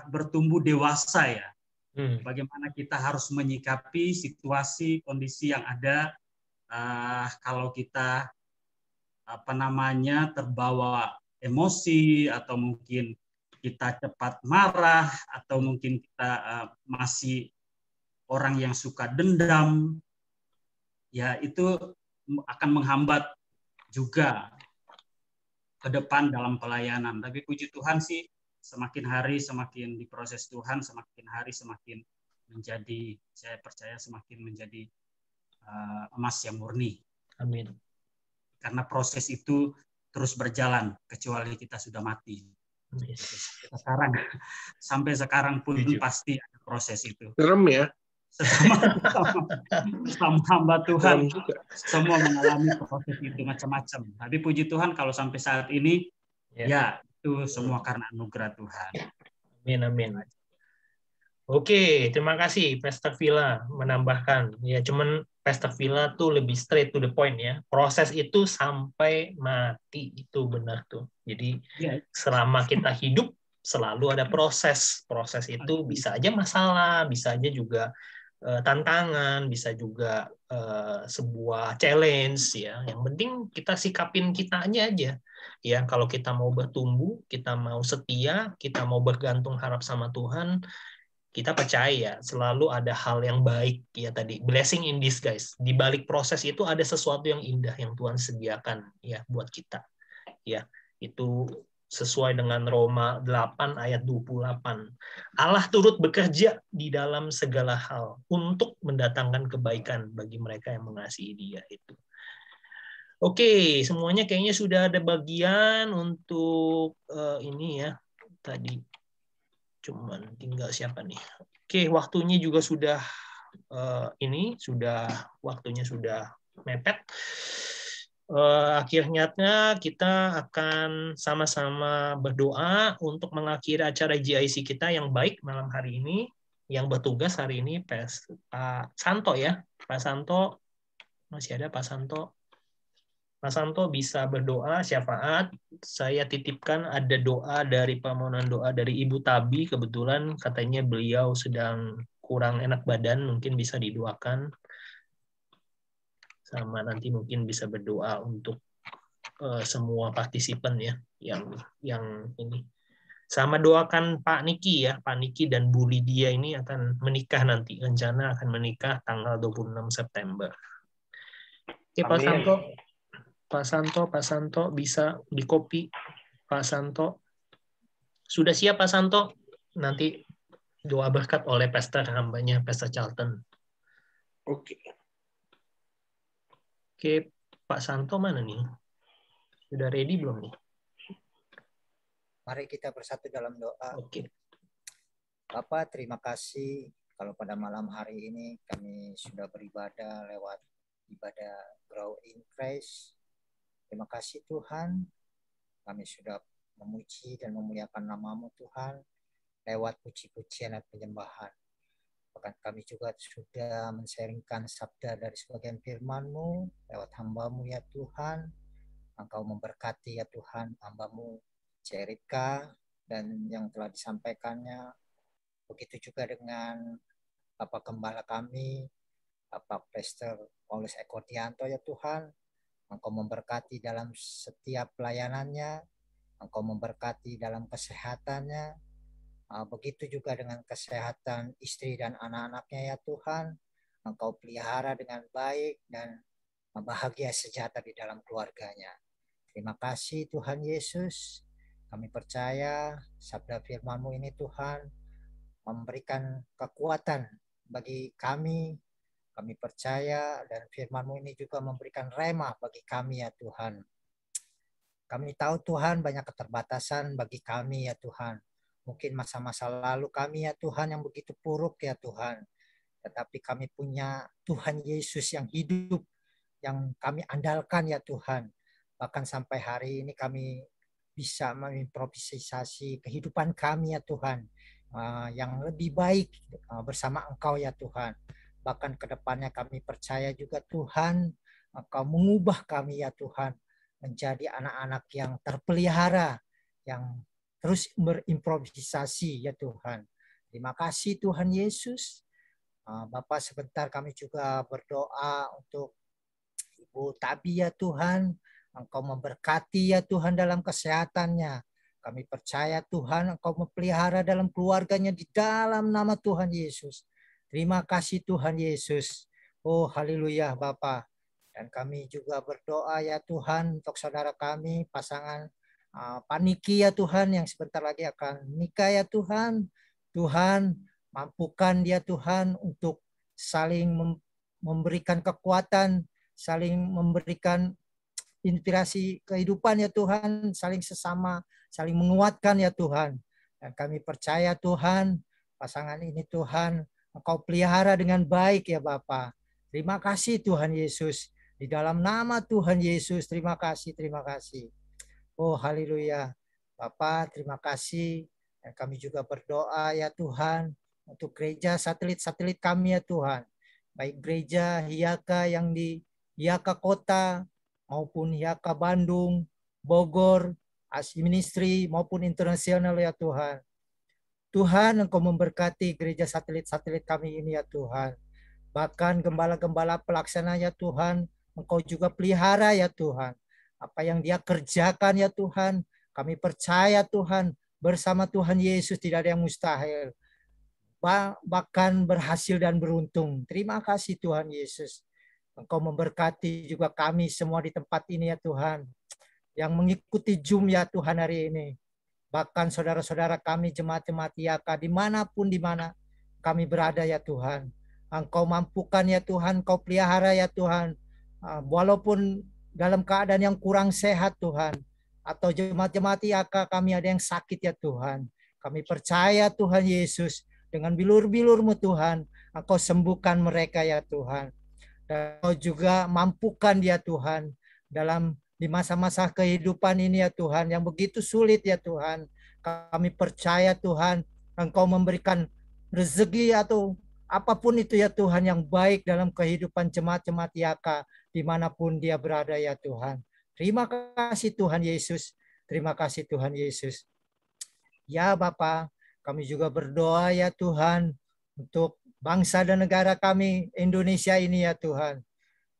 bertumbuh dewasa ya. Bagaimana kita harus menyikapi situasi, kondisi yang ada kalau kita terbawa emosi, atau mungkin kita cepat marah, atau mungkin kita masih orang yang suka dendam, ya itu akan menghambat juga ke depan dalam pelayanan. Tapi puji Tuhan sih, semakin hari semakin diproses Tuhan, semakin hari semakin menjadi, saya percaya semakin menjadi emas yang murni. Amin. Karena proses itu terus berjalan, kecuali kita sudah mati. Sampai sekarang pun pasti ada proses itu. Serem ya. Sama hamba Tuhan semua mengalami proses itu macam-macam. Tapi puji Tuhan kalau sampai saat ini ya itu semua karena anugerah Tuhan. Amin, amin. Oke, terima kasih Pastor Villa menambahkan. Ya, cuman Pastor Villa tuh lebih straight to the point ya. Proses itu sampai mati, itu benar tuh. Jadi selama kita hidup selalu ada proses. Proses itu bisa aja masalah, bisa aja juga tantangan, bisa juga sebuah challenge ya. Yang penting kita sikapin kitanya aja. Ya, kalau kita mau bertumbuh, kita mau setia, kita mau bergantung harap sama Tuhan, kita percaya selalu ada hal yang baik ya tadi. Blessing in disguise. Di balik proses itu ada sesuatu yang indah yang Tuhan sediakan ya buat kita. Ya, itu sesuai dengan Roma 8 ayat 28. Allah turut bekerja di dalam segala hal untuk mendatangkan kebaikan bagi mereka yang mengasihi Dia itu. Oke, semuanya kayaknya sudah ada bagian untuk ini ya. Tadi cuman tinggal siapa nih? Oke, waktunya juga sudah waktunya sudah mepet. Akhirnya kita akan sama-sama berdoa untuk mengakhiri acara GIC kita yang baik malam hari ini. Yang bertugas hari ini Pak Santo ya. Pak Santo, masih ada Pak Santo? Pak Santo bisa berdoa syafaat. Saya titipkan ada doa dari permohonan doa dari Ibu Tabi. Kebetulan katanya beliau sedang kurang enak badan, mungkin bisa didoakan. Sama nanti mungkin bisa berdoa untuk semua partisipan ya yang ini. Sama doakan Pak Niki ya, Pak Niki dan Bu Lydia ini akan menikah nanti, rencana akan menikah tanggal 26 September. Oke, Pak Santo bisa di copy. Pak Santo sudah siap Pak Santo? Nanti doa berkat oleh pastor hambanya Pastor Charlton. Oke. Oke, Pak Santo mana nih? Sudah ready belum nih? Mari kita bersatu dalam doa. Oke. Bapak, terima kasih kalau pada malam hari ini kami sudah beribadah lewat ibadah Grow in Christ. Terima kasih Tuhan, kami sudah memuji dan memuliakan nama-Mu Tuhan lewat puji-pujian dan penyembahan. Bahkan kami juga sudah men-sharingkan sabda dari sebagian firman-Mu lewat hamba-Mu ya Tuhan. Engkau memberkati ya Tuhan hamba-Mu Cerika dan yang telah disampaikannya. Begitu juga dengan Bapak Gembala kami, Bapak Pastor Paulus Ekordianto ya Tuhan. Engkau memberkati dalam setiap pelayanannya. Engkau memberkati dalam kesehatannya. Begitu juga dengan kesehatan istri dan anak-anaknya ya Tuhan. Engkau pelihara dengan baik dan bahagia sejahtera di dalam keluarganya. Terima kasih Tuhan Yesus. Kami percaya sabda firman-Mu ini Tuhan memberikan kekuatan bagi kami. Kami percaya dan firman-Mu ini juga memberikan rema bagi kami ya Tuhan. Kami tahu Tuhan banyak keterbatasan bagi kami ya Tuhan. Mungkin masa-masa lalu kami ya Tuhan yang begitu buruk ya Tuhan. Tetapi kami punya Tuhan Yesus yang hidup, yang kami andalkan ya Tuhan. Bahkan sampai hari ini kami bisa mengimprovisasi kehidupan kami ya Tuhan. Yang lebih baik bersama Engkau ya Tuhan. Bahkan ke depannya kami percaya juga Tuhan, Engkau mengubah kami ya Tuhan menjadi anak-anak yang terpelihara, yang terus berimprovisasi ya Tuhan. Terima kasih Tuhan Yesus. Bapak, sebentar kami juga berdoa untuk Ibu Tabi ya Tuhan. Engkau memberkati ya Tuhan dalam kesehatannya. Kami percaya Tuhan Engkau memelihara dalam keluarganya di dalam nama Tuhan Yesus. Terima kasih Tuhan Yesus. Oh haleluya Bapak. Dan kami juga berdoa ya Tuhan untuk saudara kami, pasangan Paniki ya Tuhan yang sebentar lagi akan nikah ya Tuhan. Tuhan, mampukan dia Tuhan untuk saling memberikan kekuatan, saling memberikan inspirasi kehidupan ya Tuhan, saling sesama, saling menguatkan ya Tuhan. Dan kami percaya Tuhan, pasangan ini Tuhan, Engkau pelihara dengan baik ya Bapa. Terima kasih Tuhan Yesus. Di dalam nama Tuhan Yesus, terima kasih, terima kasih. Oh haleluya. Bapak, terima kasih. Dan kami juga berdoa ya Tuhan untuk gereja satelit-satelit kami ya Tuhan. Baik gereja Hiyaka yang di Hiyaka Kota maupun Hiyaka Bandung, Bogor, Asi Ministry maupun internasional ya Tuhan. Tuhan Engkau memberkati gereja satelit-satelit kami ini ya Tuhan. Bahkan gembala-gembala pelaksana ya Tuhan, Engkau juga pelihara ya Tuhan. Apa yang dia kerjakan ya Tuhan, kami percaya Tuhan, bersama Tuhan Yesus tidak ada yang mustahil. Bahkan berhasil dan beruntung. Terima kasih Tuhan Yesus. Engkau memberkati juga kami semua di tempat ini ya Tuhan. Yang mengikuti Zoom ya Tuhan hari ini. Bahkan saudara-saudara kami jemaat-jemaat Hiyaka dimanapun dimana kami berada ya Tuhan. Engkau mampukan ya Tuhan, Engkau pelihara ya Tuhan. Walaupun dalam keadaan yang kurang sehat Tuhan. Atau jemaat-jemaat Hiyaka kami ada yang sakit ya Tuhan. Kami percaya Tuhan Yesus dengan bilur-bilur-Mu Tuhan, Engkau sembuhkan mereka ya Tuhan. Dan Engkau juga mampukan dia Tuhan di masa-masa kehidupan ini ya Tuhan yang begitu sulit ya Tuhan. Kami percaya Tuhan, Engkau memberikan rezeki atau apapun itu ya Tuhan yang baik dalam kehidupan jemaat-jemaat Hiyaka dimanapun dia berada ya Tuhan. Terima kasih Tuhan Yesus. Terima kasih Tuhan Yesus. Ya Bapa, kami juga berdoa ya Tuhan untuk bangsa dan negara kami Indonesia ini ya Tuhan.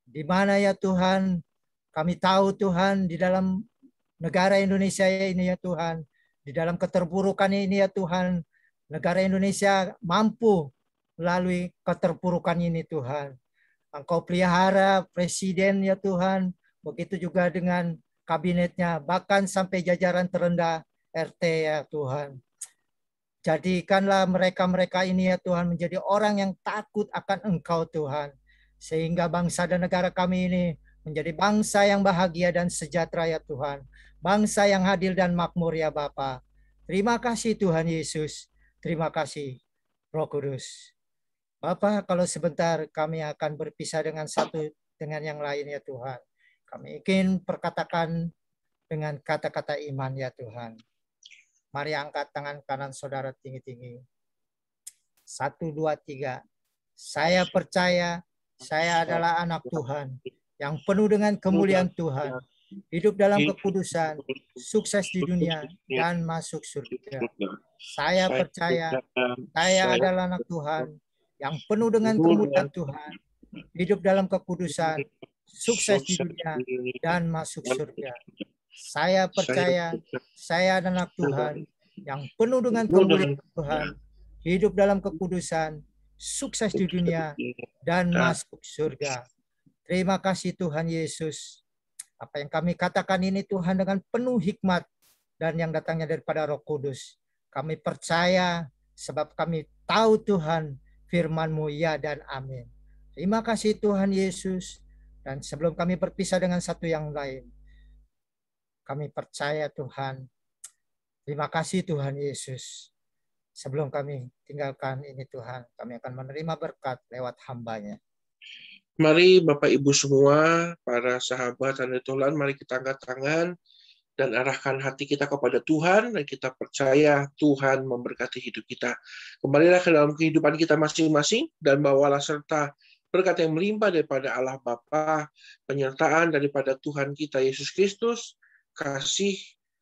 Di mana ya Tuhan, kami tahu Tuhan di dalam negara Indonesia ini ya Tuhan, di dalam keterpurukan ini ya Tuhan, negara Indonesia mampu melalui keterpurukan ini Tuhan. Engkau pelihara presiden ya Tuhan, begitu juga dengan kabinetnya, bahkan sampai jajaran terendah RT ya Tuhan. Jadikanlah mereka-mereka ini ya Tuhan menjadi orang yang takut akan Engkau Tuhan. Sehingga bangsa dan negara kami ini menjadi bangsa yang bahagia dan sejahtera ya Tuhan. Bangsa yang adil dan makmur ya Bapa. Terima kasih Tuhan Yesus. Terima kasih Roh Kudus. Bapa, kalau sebentar kami akan berpisah dengan satu dengan yang lain ya Tuhan. Kami ingin perkatakan dengan kata-kata iman ya Tuhan. Mari angkat tangan kanan saudara tinggi-tinggi. 1, 2, 3. Saya percaya saya adalah anak Tuhan yang penuh dengan kemuliaan Tuhan. Hidup dalam kekudusan, sukses di dunia, dan masuk surga. Saya percaya saya adalah anak Tuhan yang penuh dengan kemuliaan Tuhan. Hidup dalam kekudusan, sukses di dunia, dan masuk surga. Saya percaya saya adalah anak Tuhan yang penuh dengan kemuliaan Tuhan. Hidup dalam kekudusan, sukses di dunia, dan masuk surga. Terima kasih Tuhan Yesus. Apa yang kami katakan ini Tuhan dengan penuh hikmat dan yang datangnya daripada Roh Kudus. Kami percaya sebab kami tahu Tuhan firman-Mu ya dan amin. Terima kasih Tuhan Yesus. Dan sebelum kami berpisah dengan satu yang lain, kami percaya Tuhan. Terima kasih Tuhan Yesus. Sebelum kami tinggalkan ini Tuhan, kami akan menerima berkat lewat hamba-Nya. Mari Bapak Ibu semua, para sahabat dan Tuhan, mari kita angkat tangan dan arahkan hati kita kepada Tuhan, dan kita percaya Tuhan memberkati hidup kita. Kembalilah ke dalam kehidupan kita masing-masing, dan bawalah serta berkat yang melimpah daripada Allah Bapa, penyertaan daripada Tuhan kita Yesus Kristus, kasih,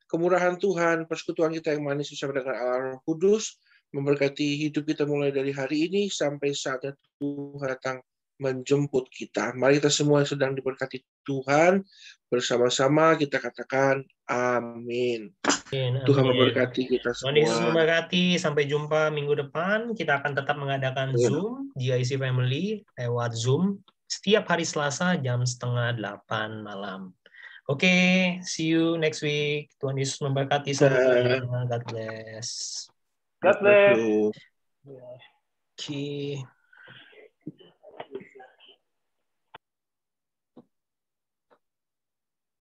kemurahan Tuhan, persekutuan kita yang manis bersama dengan Allah Roh Kudus, memberkati hidup kita mulai dari hari ini sampai saatnya Tuhan datang menjemput kita. Mari kita semua yang sedang diberkati Tuhan, bersama-sama kita katakan amin. Tuhan memberkati kita semua. Tuhan Yesus memberkati. Sampai jumpa minggu depan. Kita akan tetap mengadakan Zoom GIC Family lewat Zoom setiap hari Selasa jam 7:30 malam. Oke, see you next week. Tuhan Yesus memberkati semuanya. God bless. God bless. Okay.